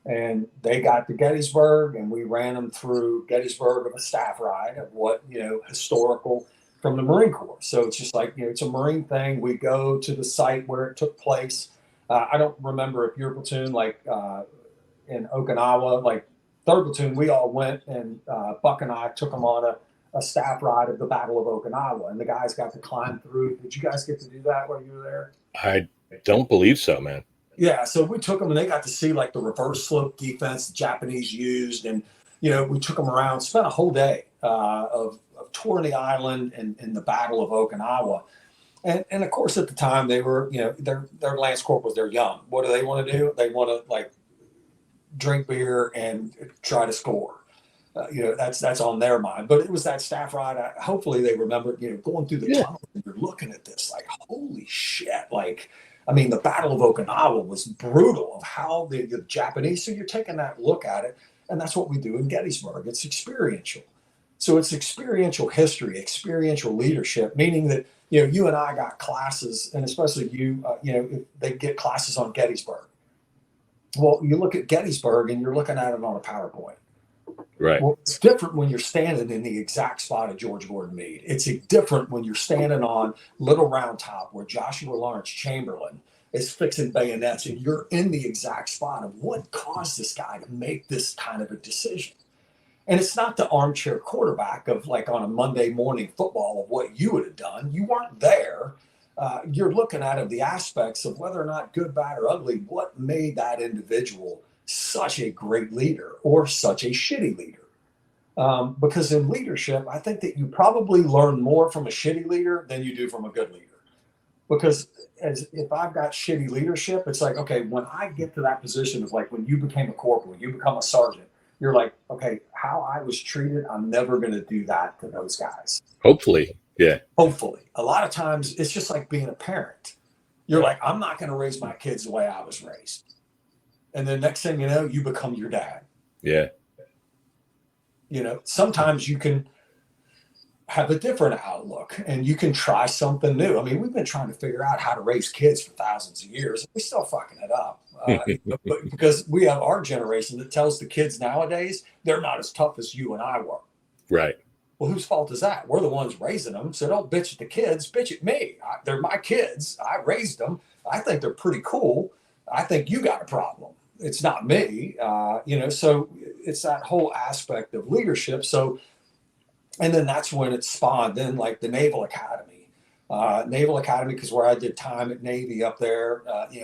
And they got to Gettysburg, and we ran them through Gettysburg of a staff ride of what, historical from the Marine Corps. So it's just like, it's a Marine thing. We go to the site where it took place. I don't remember if your platoon, like in Okinawa, like 3rd Platoon, we all went, and Buck and I took them on a staff ride of the Battle of Okinawa, and the guys got to climb through. Did you guys get to do that while you were there? I don't believe so, man. Yeah, so we took them, and they got to see like the reverse slope defense the Japanese used, and we took them around, spent a whole day of touring the island and the Battle of Okinawa, and of course at the time they were their lance corporals, they're young. What do they want to do? They want to like drink beer and try to score. That's on their mind. But it was that staff ride. Hopefully they remember going through the tunnel, and you're looking at this like holy shit, like. I mean, the Battle of Okinawa was brutal of how the Japanese, so you're taking that look at it, and that's what we do in Gettysburg. It's experiential. So it's experiential history, experiential leadership, meaning that, you and I got classes, and especially you, they get classes on Gettysburg. Well, you look at Gettysburg and you're looking at it on a PowerPoint. Right. Well, it's different when you're standing in the exact spot of George Gordon Meade. It's different when you're standing on Little Round Top where Joshua Lawrence Chamberlain is fixing bayonets, and you're in the exact spot of what caused this guy to make this kind of a decision. And it's not the armchair quarterback of like on a Monday morning football of what you would have done. You weren't there. You're looking at the aspects of whether or not good, bad, or ugly, what made that individual such a great leader or such a shitty leader. Because in leadership, I think that you probably learn more from a shitty leader than you do from a good leader. Because if I've got shitty leadership, it's like, okay, when I get to that position of like when you became a corporal, you become a sergeant, you're like, okay, how I was treated, I'm never going to do that to those guys. Hopefully. Yeah. Hopefully. A lot of times it's just like being a parent. You're like, I'm not going to raise my kids the way I was raised. And then next thing you know, you become your dad. Yeah. Sometimes you can have a different outlook and you can try something new. I mean, we've been trying to figure out how to raise kids for thousands of years. We're still fucking it up but because we have our generation that tells the kids nowadays they're not as tough as you and I were. Right. Well, whose fault is that? We're the ones raising them. So don't bitch at the kids, bitch at me. They're my kids. I raised them. I think they're pretty cool. I think you got a problem. It's not me. So it's that whole aspect of leadership. So, and then that's when it spawned then like the Naval Academy. Because where I did time at Navy up there,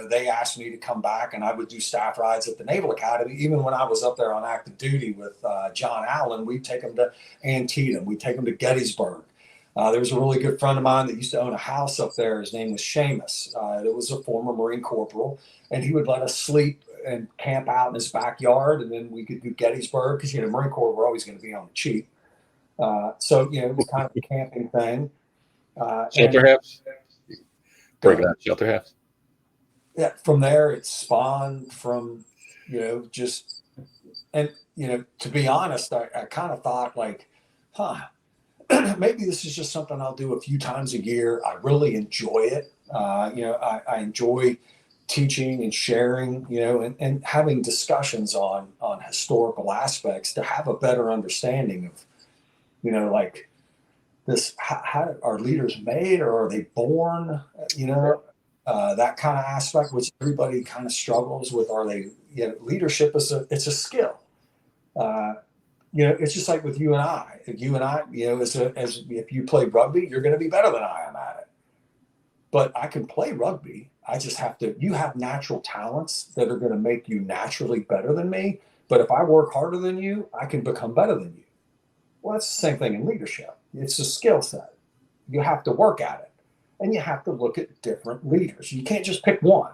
they asked me to come back and I would do staff rides at the Naval Academy. Even when I was up there on active duty with John Allen, we'd take them to Antietam, we'd take them to Gettysburg. There was a really good friend of mine that used to own a house up there. His name was Seamus. It was a former Marine corporal, and he would let us sleep and camp out in his backyard, and then we could do Gettysburg because Marine Corps were always going to be on the cheap. It was kind of a camping thing. Shelter house? Break out shelter house? Yeah, from there it spawned from, to be honest, I kind of thought like, maybe this is just something I'll do a few times a year. I really enjoy it. I enjoy teaching and sharing, and having discussions on historical aspects to have a better understanding of, like this, how are leaders made or are they born, that kind of aspect, which everybody kind of struggles with. Are they, leadership it's a skill. It's just like with you and I. If you play rugby, you're going to be better than I am at it. But I can play rugby. I just you have natural talents that are going to make you naturally better than me. But if I work harder than you, I can become better than you. Well, it's the same thing in leadership. It's a skill set. You have to work at it. And you have to look at different leaders. You can't just pick one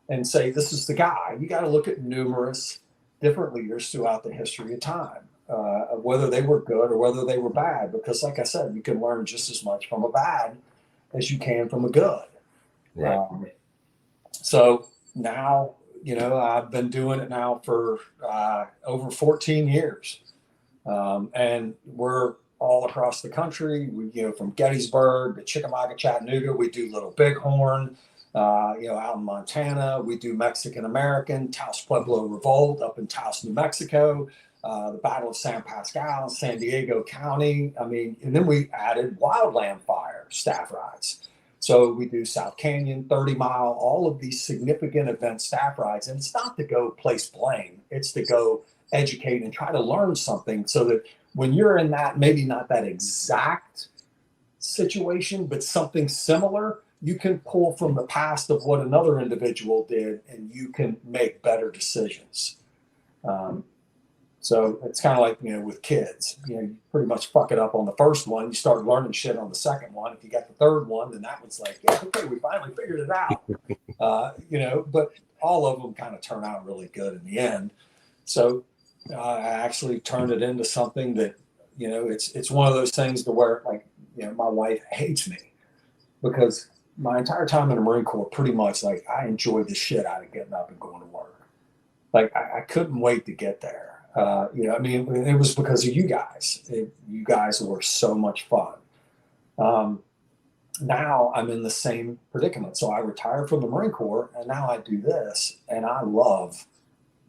and say, this is the guy. You got to look at numerous different leaders throughout the history of time. Whether they were good or whether they were bad, because like I said, you can learn just as much from a bad as you can from a good. Right. So now, I've been doing it now for over 14 years. And we're all across the country. We, from Gettysburg to Chickamauga, Chattanooga, we do Little Bighorn. Out in Montana, we do Mexican American, Taos Pueblo Revolt up in Taos, New Mexico. The Battle of San Pascal, San Diego County. And then we added wildland fire staff rides. So we do South Canyon, 30 Mile, all of these significant event staff rides. And it's not to go place blame. It's to go educate and try to learn something so that when you're in that, maybe not that exact situation, but something similar, you can pull from the past of what another individual did and you can make better decisions. So it's kind of like, with kids, you pretty much fuck it up on the first one. You start learning shit on the second one. If you got the third one, then that one's like, yeah, okay, we finally figured it out. But all of them kind of turn out really good in the end. So I actually turned it into something that, it's one of those things to where like, my wife hates me because my entire time in the Marine Corps, pretty much like I enjoyed the shit out of getting up and going to work. Like I couldn't wait to get there. It was because of you guys. You guys were so much fun. Now I'm in the same predicament. So I retired from the Marine Corps and now I do this and I love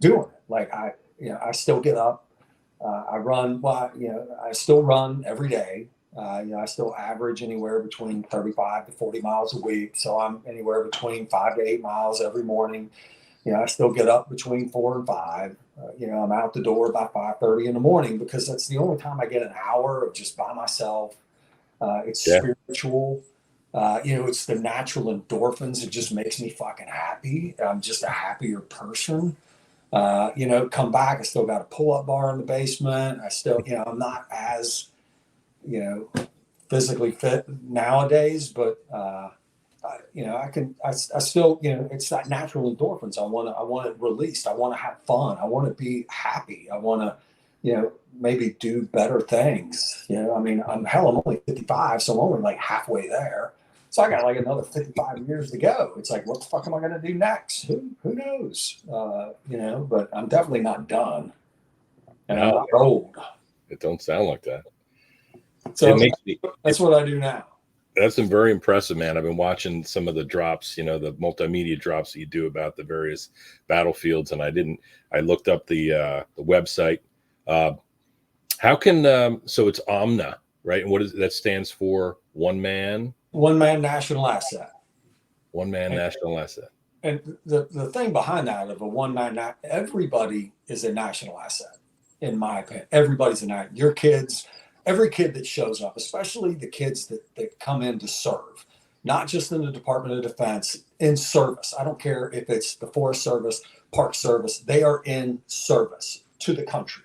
doing it. Like I still get up, I run, I still run every day. I still average anywhere between 35 to 40 miles a week. So I'm anywhere between 5 to 8 miles every morning. I still get up between 4 and 5. I'm out the door by 5:30 in the morning because that's the only time I get an hour of just by myself. It's spiritual. It's the natural endorphins. It just makes me fucking happy. I'm just a happier person. Come back. I still got a pull-up bar in the basement. I still, I'm not as, physically fit nowadays, but, I still, it's that natural endorphins. I want it released. I want to have fun. I want to be happy. I want to, maybe do better things. I'm only 55, so I'm only like halfway there. So I got like another 55 years to go. It's like, what the fuck am I going to do next? Who knows? But I'm definitely not done. And I'm not old. It don't sound like that. So that's what I do now. That's been very impressive, man. I've been watching some of the drops, the multimedia drops that you do about the various battlefields. And I looked up the website. How can, so it's OMNA, right? And what is that stands for? One man National Asset. One man national asset. And the thing behind that of a one man, everybody is a national asset, in my opinion. Everybody's your kids, every kid that shows up, especially the kids that come in to serve, not just in the Department of Defense, in service. I don't care if it's the Forest Service, Park Service, they are in service to the country.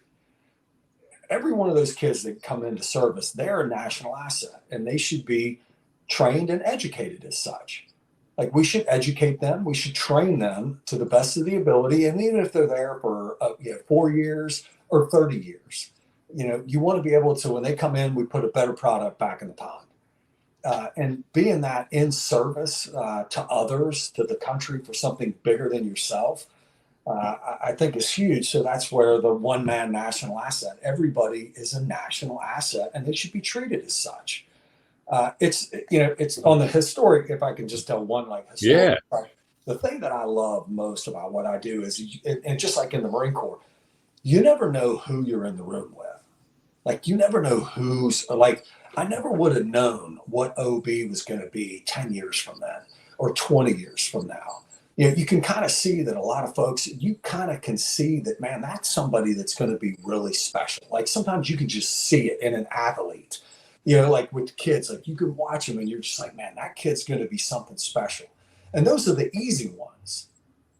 Every one of those kids that come into service, they're a national asset, and they should be trained and educated as such. Like, we should educate them, we should train them to the best of the ability, and even if they're there for 4 years or 30 years, you want to be able to, when they come in, we put a better product back in the pond. And being that in service to others, to the country, for something bigger than yourself, I think is huge. So that's where the one man national asset, everybody is a national asset, and they should be treated as such. It's on the historic, if I can just tell one historic part, the thing that I love most about what I do is, and just like in the Marine Corps, you never know who you're in the room with. Like, you never know who's, like, I never would have known what OB was going to be 10 years from then or 20 years from now. You can kind of see that a lot of folks, you kind of can see that, man, that's somebody that's going to be really special. Like, sometimes you can just see it in an athlete. Like with kids, like, you can watch them and you're just like, man, that kid's going to be something special. And those are the easy ones.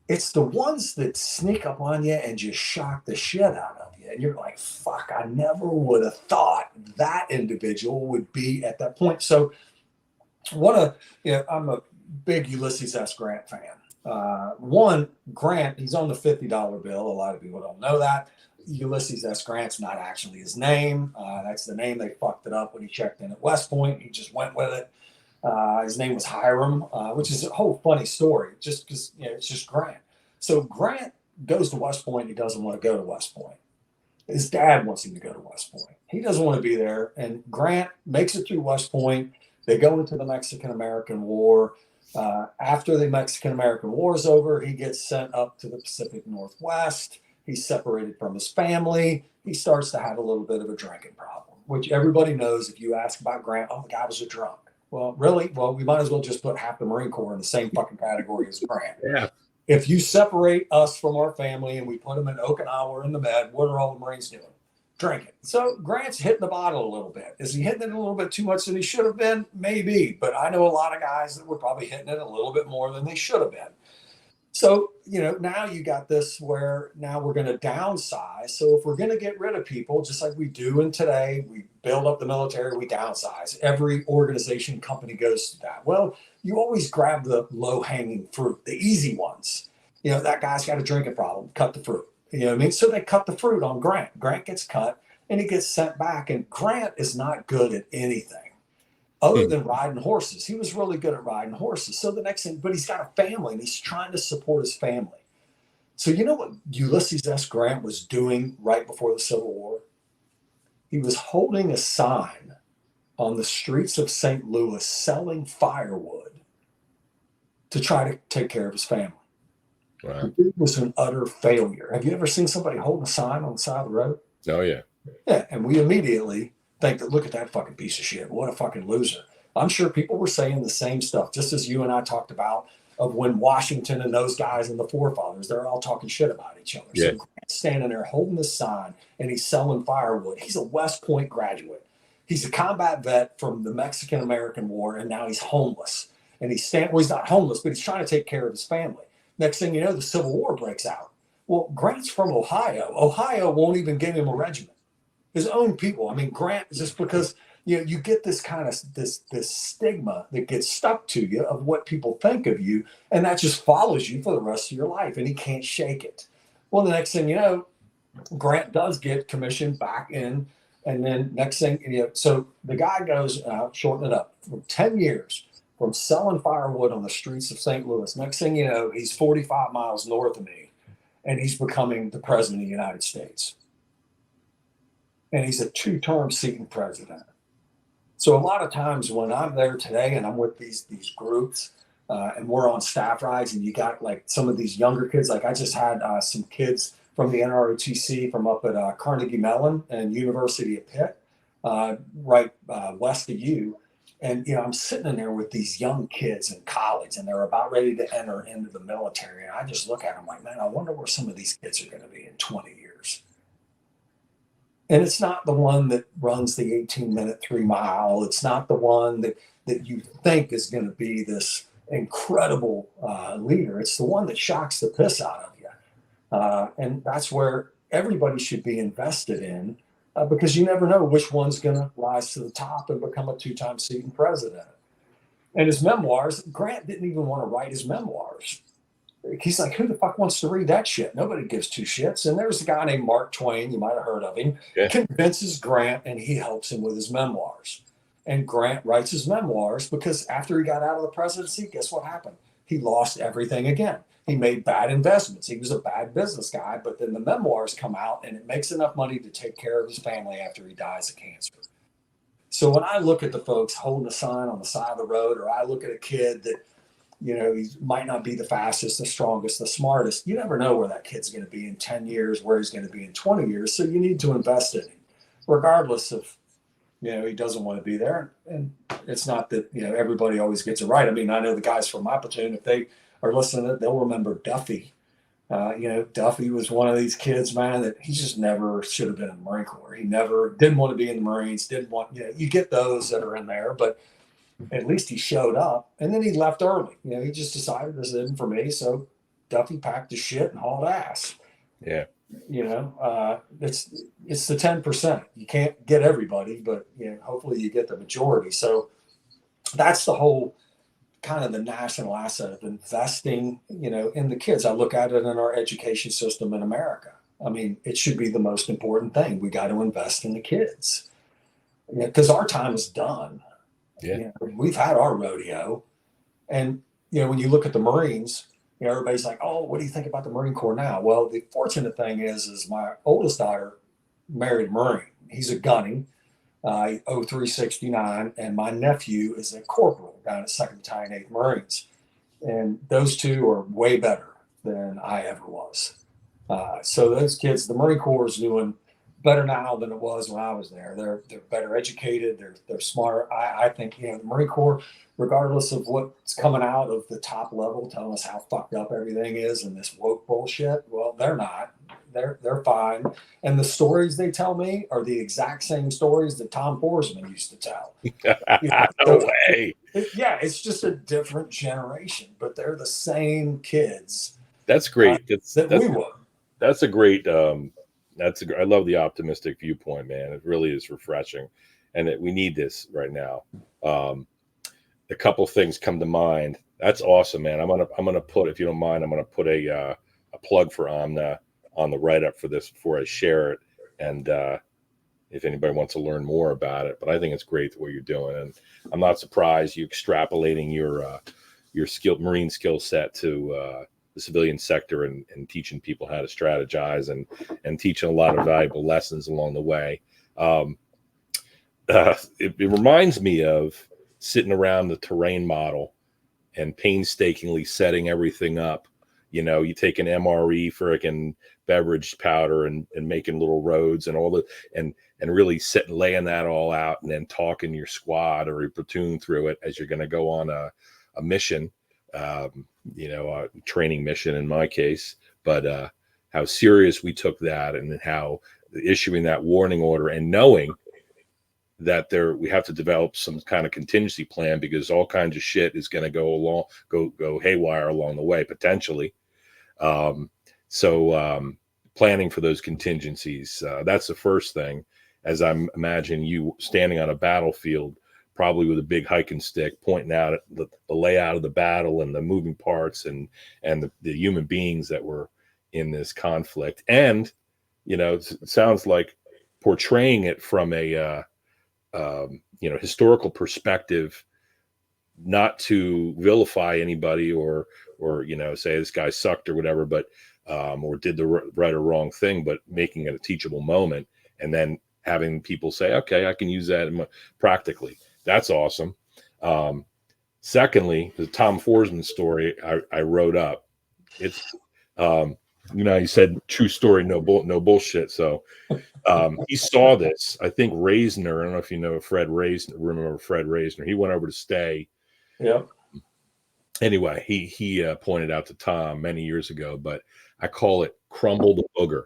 It's the ones that sneak up on you and just shock the shit out of you. And you're like, fuck, I never would have thought that individual would be at that point. So I'm a big Ulysses S. Grant fan. Grant, he's on the $50 bill. A lot of people don't know that. Ulysses S. Grant's not actually his name. That's the name. They fucked it up when he checked in at West Point. He just went with it. His name was Hiram, which is a whole funny story, just because it's just Grant. So Grant goes to West Point. He doesn't want to go to West Point. His dad wants him to go to West Point. He doesn't want to be there. And Grant makes it through West Point. They go into the Mexican-American War. After the Mexican-American War is over, he gets sent up to the Pacific Northwest. He's separated from his family. He starts to have a little bit of a drinking problem, which everybody knows. If you ask about Grant, the guy was a drunk. Well, really? Well, we might as well just put half the Marine Corps in the same fucking category as Grant. Yeah. If you separate us from our family and we put them in Okinawa or in the Med, what are all the Marines doing? Drinking. So Grant's hitting the bottle a little bit. Is he hitting it a little bit too much than he should have been? Maybe. But I know a lot of guys that were probably hitting it a little bit more than they should have been. So, now you got this where now we're going to downsize. So if we're going to get rid of people, just like we do in today, we build up the military, we downsize. Every organization, company goes to that. Well, you always grab the low-hanging fruit, the easy ones. That guy's got a drinking problem, cut the fruit. You know what I mean? So they cut the fruit on Grant. Grant gets cut and he gets sent back. And Grant is not good at anything other than riding horses. He was really good at riding horses. So the next thing, but he's got a family and he's trying to support his family. So you know what Ulysses S. Grant was doing right before the Civil War? He was holding a sign on the streets of St. Louis selling firewood to try to take care of his family. Wow. It was an utter failure. Have you ever seen somebody holding a sign on the side of the road? Oh, yeah. Yeah, and we immediately think that, look at that fucking piece of shit. What a fucking loser. I'm sure people were saying the same stuff, just as you and I talked about, of when Washington and those guys and the forefathers, they're all talking shit about each other. Yeah. So Grant's standing there holding this sign and he's selling firewood. He's a West Point graduate. He's a combat vet from the Mexican-American War, and now he's homeless. And he's not homeless, but he's trying to take care of his family. Next thing you know, the Civil War breaks out. Well, Grant's from Ohio. Ohio won't even give him a regiment. His own people. I mean, Grant, just because you get this kind of this stigma that gets stuck to you of what people think of you, and that just follows you for the rest of your life, and he can't shake it. Well, the next thing you know, Grant does get commissioned back in, and then next thing so the guy goes, shorten it up, for 10 years from selling firewood on the streets of St. Louis. Next thing you know, he's 45 miles north of me, and he's becoming the president of the United States. And he's a 2-term sitting president. So a lot of times when I'm there today and I'm with these groups and we're on staff rides and you got like some of these younger kids, like I just had some kids from the NROTC from up at Carnegie Mellon and University of Pitt, right west of you. And, I'm sitting in there with these young kids in college, and they're about ready to enter into the military. And I just look at them like, man, I wonder where some of these kids are going to be in 20 years. And it's not the one that runs the 18-minute 3 mile. It's not the one that you think is going to be this incredible leader. It's the one that shocks the piss out of you. And that's where everybody should be invested in, because you never know which one's going to rise to the top and become a 2-time sitting president. And his memoirs, Grant didn't even want to write his memoirs. He's like, who the fuck wants to read that shit? Nobody gives two shits. And there's a guy named Mark Twain, you might have heard of him, convinces Grant, and he helps him with his memoirs. And Grant writes his memoirs because after he got out of the presidency, guess what happened? He lost everything again. He made bad investments. He was a bad business guy, but then the memoirs come out and it makes enough money to take care of his family after he dies of cancer. So when I look at the folks holding a sign on the side of the road, or I look at a kid that, he might not be the fastest, the strongest, the smartest, you never know where that kid's going to be in 10 years, where he's going to be in 20 years. So you need to invest in him, regardless of, he doesn't want to be there. And it's not that, everybody always gets it right. I mean, I know the guys from my platoon, if they are listening, they'll remember Duffy. Duffy was one of these kids, man, that he just never should have been in the Marine Corps. He never didn't want to be in the Marines, didn't want, you get those that are in there, but at least he showed up, and then he left early. He just decided this isn't for me. So Duffy packed his shit and hauled ass. Yeah. It's the 10%. You can't get everybody, but hopefully you get the majority. So that's the whole kind of the national asset of investing, in the kids. I look at it in our education system in America. I mean, it should be the most important thing. We got to invest in the kids, because our time is done. Yeah. We've had our rodeo. And, when you look at the Marines, everybody's like, oh, what do you think about the Marine Corps now? Well, the fortunate thing is my oldest daughter married a Marine. He's a gunny, 0369, and my nephew is a corporal down at 2nd Battalion, 8th Marines. And those two are way better than I ever was. So those kids, the Marine Corps is doing better now than it was when I was there. They're better educated. They're smart. I think, the Marine Corps, regardless of what's coming out of the top level, telling us how fucked up everything is and this woke bullshit. Well, they're not. They're fine. And the stories they tell me are the exact same stories that Tom Forsman used to tell. No way. It's just a different generation, but they're the same kids. That's great. We would. That's a great. I love the optimistic viewpoint, man. It really is refreshing, and we need this right now. A couple things come to mind. That's awesome, man. I'm gonna put, if you don't mind, I'm gonna put a plug for OMNA on the write-up for this before I share it, and if anybody wants to learn more about it. But I think it's great what you're doing, and I'm not surprised you extrapolating your Marine skill set to the civilian sector and teaching people how to strategize and teaching a lot of valuable lessons along the way. It reminds me of sitting around the terrain model and painstakingly setting everything up. You take an MRE freaking beverage powder and making little roads and all the and really laying that all out, and then talking your squad or your platoon through it as you're going to go on a mission. A training mission in my case, but how serious we took that, and how issuing that warning order and knowing that we have to develop some kind of contingency plan, because all kinds of shit is going to go haywire along the way potentially. So planning for those contingencies, that's the first thing. As I'm imagining you standing on a battlefield, probably with a big hiking stick, pointing out at the layout of the battle and the moving parts and the human beings that were in this conflict. And, it sounds like portraying it from a, historical perspective, not to vilify anybody or say this guy sucked or whatever, but, or did the right or wrong thing, but making it a teachable moment, and then having people say, okay, I can use that practically. That's awesome. Secondly, the Tom Forsman story I wrote up. It's he said true story, no bullshit. So he saw this. I think Reisner, I don't know if you know Fred Reisner, remember Fred Reisner. He went over to stay. Yeah. Anyway, he pointed out to Tom many years ago, but I call it crumble the booger,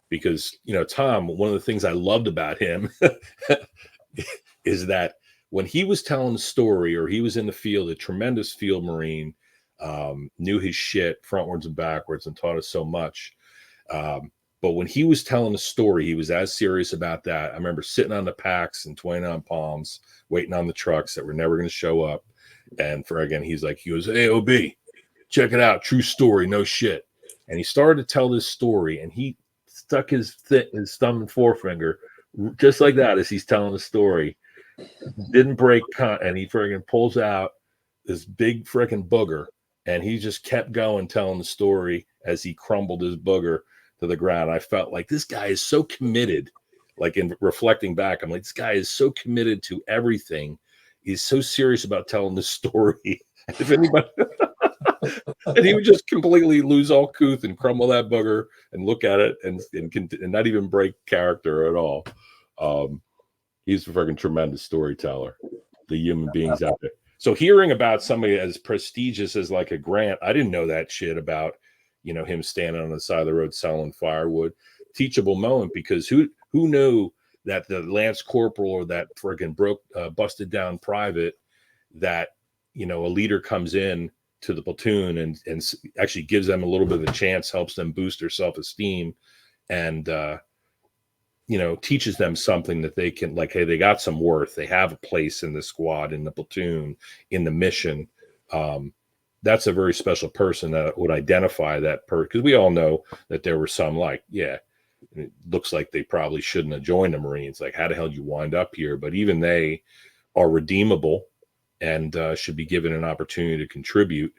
because Tom, one of the things I loved about him is that when he was telling the story, or he was in the field, a tremendous field Marine, knew his shit frontwards and backwards and taught us so much. But when he was telling the story, he was as serious about that. I remember sitting on the packs in 29 Palms, waiting on the trucks that were never going to show up. And he goes, "Hey, OB, check it out. True story. No shit." And he started to tell this story, and he stuck his thumb and forefinger just like that as he's telling the story. Didn't break, and he friggin' pulls out this big freaking booger, and he just kept going telling the story as he crumbled his booger to the ground. I felt like this guy is so committed. Like, in reflecting back, I'm like, this guy is so committed to everything. He's so serious about telling the story. If anybody, and he would just completely lose all couth and crumble that booger and look at it and not even break character at all. He's a freaking tremendous storyteller. The human beings out there. So hearing about somebody as prestigious as like a Grant, I didn't know that shit about, him standing on the side of the road selling firewood. Teachable moment, because who knew that the Lance Corporal or that friggin' busted down private, that, a leader comes in to the platoon and actually gives them a little bit of a chance, helps them boost their self-esteem, and, teaches them something that they can, like, hey, they got some worth. They have a place in the squad, in the platoon, in the mission. That's a very special person that would identify that because we all know that there were some it looks like they probably shouldn't have joined the Marines. Like, how the hell did you wind up here? But even they are redeemable and should be given an opportunity to contribute.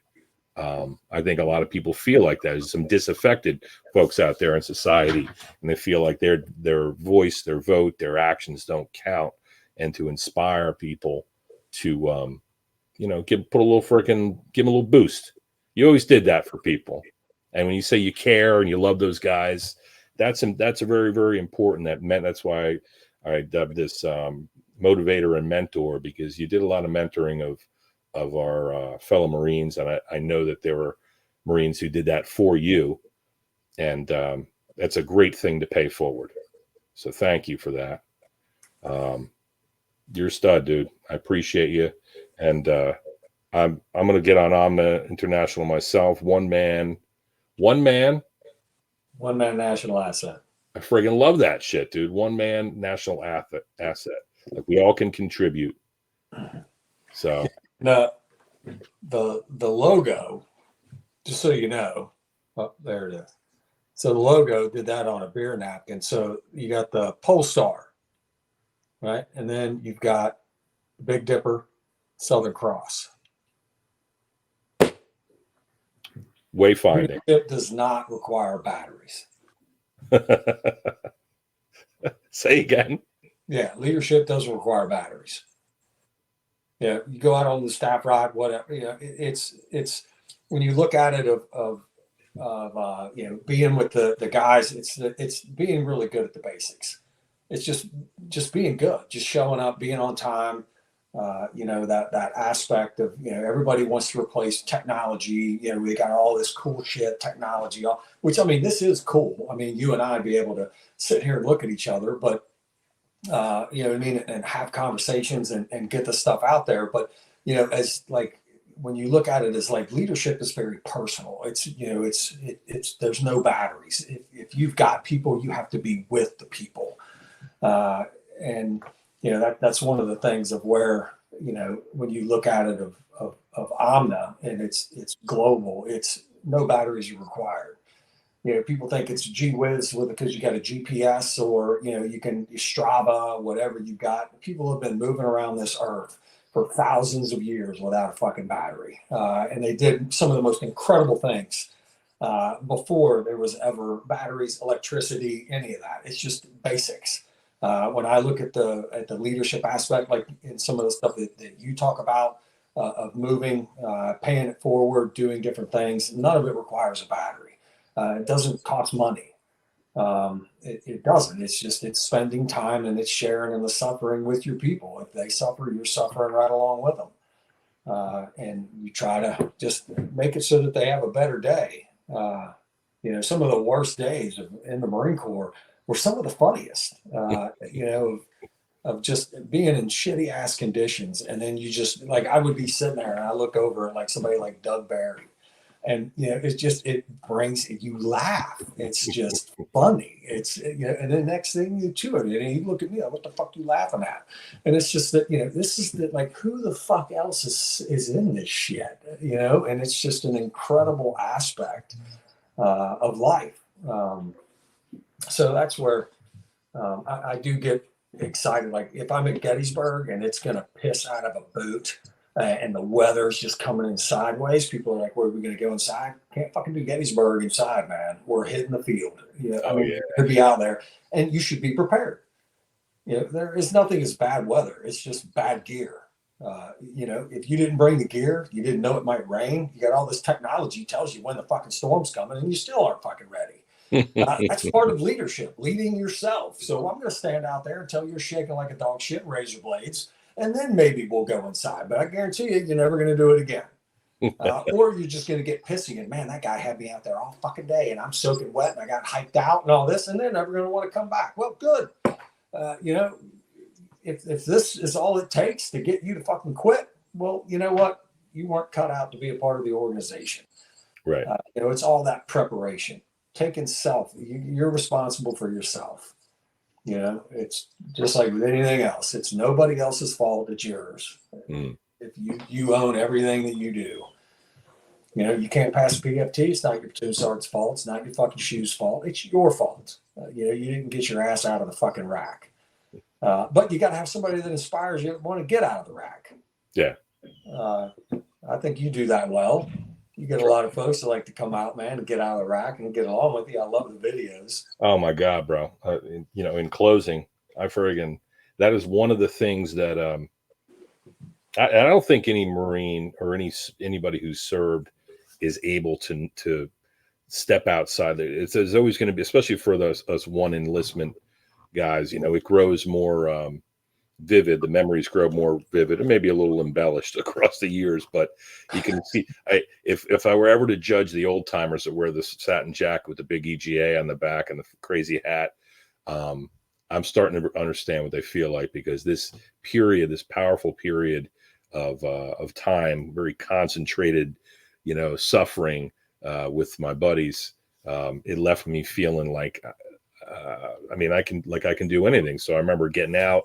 I think a lot of people feel like that. There's some disaffected folks out there in society, and they feel like their voice, their vote, their actions don't count. And to inspire people to, give them a little boost. You always did that for people. And when you say you care and you love those guys, that's a very, very important. That's why I dubbed this motivator and mentor, because you did a lot of mentoring of our fellow Marines, and I know that there were Marines who did that for you, and that's a great thing to pay forward. So thank you for that. You're a stud, dude. I appreciate you, and I'm going to get on OMNA International myself. One man national asset. I friggin' love that shit, dude. One man national asset. Like, we all can contribute. So the logo, just so you know, there it is. So the logo did that on a beer napkin. So you got the Pole Star, right? And then you've got Big Dipper, Southern Cross. Wayfinding. It does not require batteries. Say again. Yeah, leadership doesn't require batteries. Yeah, you go out on the staff ride, whatever. It's when you look at it of being with the guys. It's being really good at the basics. It's just being good, just showing up, being on time. That aspect of, everybody wants to replace technology. We got all this cool shit, technology, which, I mean, this is cool. I mean, you and I be able to sit here and look at each other, but and have conversations and get the stuff out there. But, as like, when you look at it as like, leadership is very personal. It's there's no batteries. If you've got people, you have to be with the people. And that's one of the things of where, when you look at it of OMNA, and it's global, it's no batteries are required. People think it's gee whiz because you got a GPS, or, you can Strava, whatever you got. People have been moving around this earth for thousands of years without a fucking battery. And they did some of the most incredible things before there was ever batteries, electricity, any of that. It's just basics. When I look at the leadership aspect, like in some of the stuff that you talk about, of moving, paying it forward, doing different things, none of it requires a battery. It doesn't cost money. It doesn't. It's spending time, and it's sharing in the suffering with your people. If they suffer, you're suffering right along with them. And you try to just make it so that they have a better day. Some of the worst days in the Marine Corps were some of the funniest, of just being in shitty ass conditions. And then you just, like, I would be sitting there and I look over at like somebody like Doug Barry, and it brings, you laugh. It's just funny. And the next thing you too, and you look at me like, what the fuck you laughing at? And it's just that, this is the, like, who the fuck else is in this shit, and it's just an incredible aspect of life. So that's where I do get excited. Like if I'm at Gettysburg and it's going to piss out of a boot, and the weather's just coming in sideways, people are like, where are we going to go inside? Can't fucking do Gettysburg inside, man. We're hitting the field. To be out there, and you should be prepared. There is nothing as bad weather. It's just bad gear. If you didn't bring the gear, you didn't know it might rain. You got all this technology tells you when the fucking storm's coming, and you still aren't fucking ready. That's part of leadership, leading yourself. So I'm going to stand out there until you're shaking like a dog shit, razor blades, and then maybe we'll go inside. But I guarantee you're never going to do it again. Or you're just going to get pissy and, man, that guy had me out there all fucking day and I'm soaking wet and I got hyped out and all this, and they're never going to want to come back. Well, good. If this is all it takes to get you to fucking quit, well, you know what? You weren't cut out to be a part of the organization. Right. It's all that preparation. Taking self, you're responsible for yourself. It's just like with anything else. It's nobody else's fault. It's yours. If you own everything that you do, you can't pass a PFT. It's not your platoon sergeant's fault. It's not your fucking shoes fault. It's your fault. You didn't get your ass out of the fucking rack. But you got to have somebody that inspires you to want to get out of the rack. Yeah. I think you do that well. You get a lot of folks that like to come out, man, and get out of the rack and get along with you. I love the videos. Oh my God, bro. In closing, that is one of the things that I don't think any Marine or anybody who's served is able to step outside there. There's always going to be, especially for us one enlistment guys, it grows more vivid. The memories grow more vivid and maybe a little embellished across the years, but you can see, if I were ever to judge the old timers that wear the satin jacket with the big EGA on the back and the crazy hat, I'm starting to understand what they feel like, because this powerful period of time, very concentrated, suffering with my buddies, it left me feeling like, I can do anything. So I remember getting out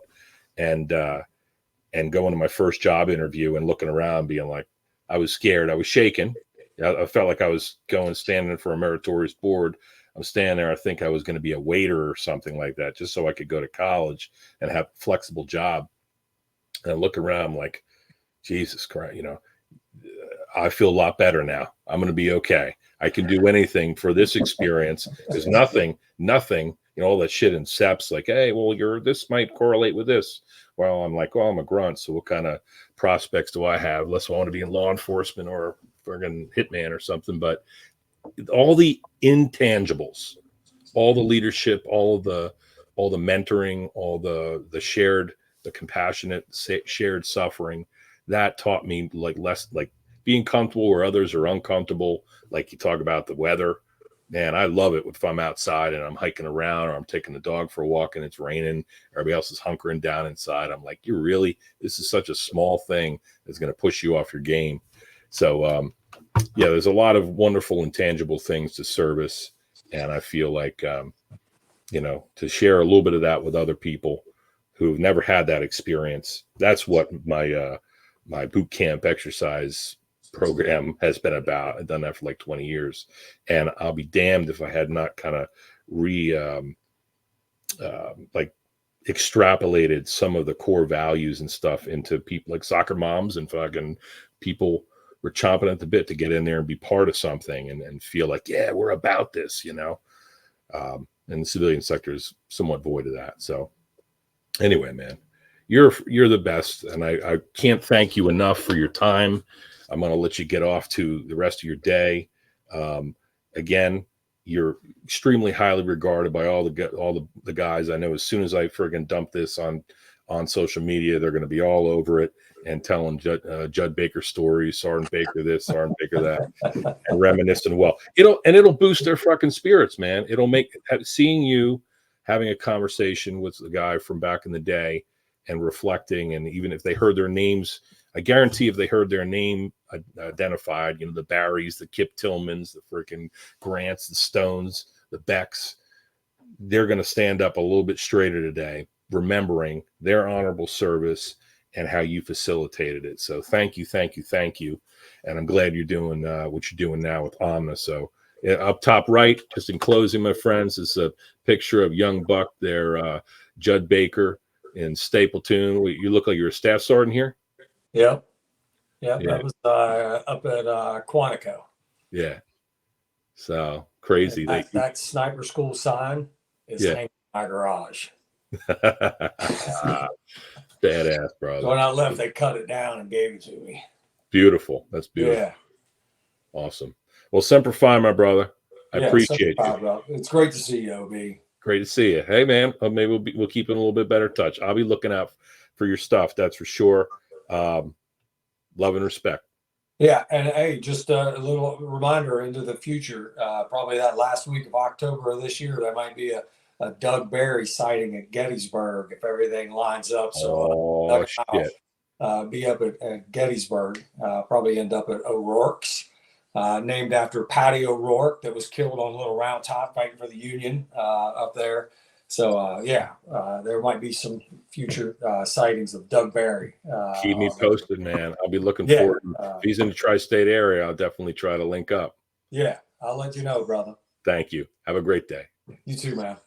and going to my first job interview and looking around, being like, I was scared. I was shaking. I felt like I was standing for a meritorious board. I'm standing there. I think I was going to be a waiter or something like that, just so I could go to college and have a flexible job. And I look around, I'm like, Jesus Christ, I feel a lot better now. I'm going to be okay. I can do anything for this experience. There's nothing, all that shit in SEPs, like, hey, well, this might correlate with this. Well, I'm like, well, I'm a grunt, so what kind of prospects do I have? Unless I want to be in law enforcement or friggin' hitman or something. But all the intangibles, all the leadership, all the mentoring, all the shared, the compassionate, shared suffering, that taught me less being comfortable where others are uncomfortable. Like you talk about the weather, man, I love it if I'm outside and I'm hiking around or I'm taking the dog for a walk and it's raining, everybody else is hunkering down inside. I'm like, this is such a small thing that's going to push you off your game. So, there's a lot of wonderful intangible things to service. And I feel like, to share a little bit of that with other people who've never had that experience. That's what my boot camp exercise program has been about. I've done that for like 20 years, and I'll be damned if I had not kind of extrapolated some of the core values and stuff into people like soccer moms, and fucking people were chomping at the bit to get in there and be part of something and feel like, yeah, we're about this, and the civilian sector is somewhat void of that. So anyway, man, you're the best, and I can't thank you enough for your time. I'm going to let you get off to the rest of your day. Again, You're extremely highly regarded by all the guys. I know as soon as I friggin' dump this on social media, they're going to be all over it and telling Judd Baker stories, Sergeant Baker this, Sergeant Baker that, and reminiscing. Well, it'll boost their fucking spirits, man. It'll make seeing you having a conversation with the guy from back in the day and reflecting, and even if they heard their names, I guarantee if they heard their name identified, the Barrys, the Kip Tillmans, the freaking Grants, the Stones, the Becks, they're going to stand up a little bit straighter today, remembering their honorable service and how you facilitated it. So thank you. And I'm glad you're doing what you're doing now with OMNA. So up top right, just in closing, my friends, is a picture of young Buck there, Judd Baker in Stapleton. You look like you're a staff sergeant here. Yeah. That was up at Quantico. Yeah. So crazy. That sniper school sign is hanging in my garage. Badass, brother. So when I left, they cut it down and gave it to me. Beautiful. That's beautiful. Yeah. Awesome. Well, Semper Fi, my brother. I appreciate you. Bro. It's great to see you, OB. Great to see you. Hey, man. Maybe we'll keep in a little bit better touch. I'll be looking out for your stuff. That's for sure. Love and respect. Yeah, and hey, just a little reminder into the future. Probably that last week of October of this year, there might be a Doug Barry sighting at Gettysburg if everything lines up. So shit. Be up at Gettysburg. Probably end up at O'Rourke's, named after Patty O'Rourke that was killed on Little Round Top fighting for the Union up there. So there might be some future sightings of Doug Barry. Keep me posted, man. I'll be looking forward. If he's in the tri-state area, I'll definitely try to link up. Yeah, I'll let you know, brother. Thank you. Have a great day. You too, man.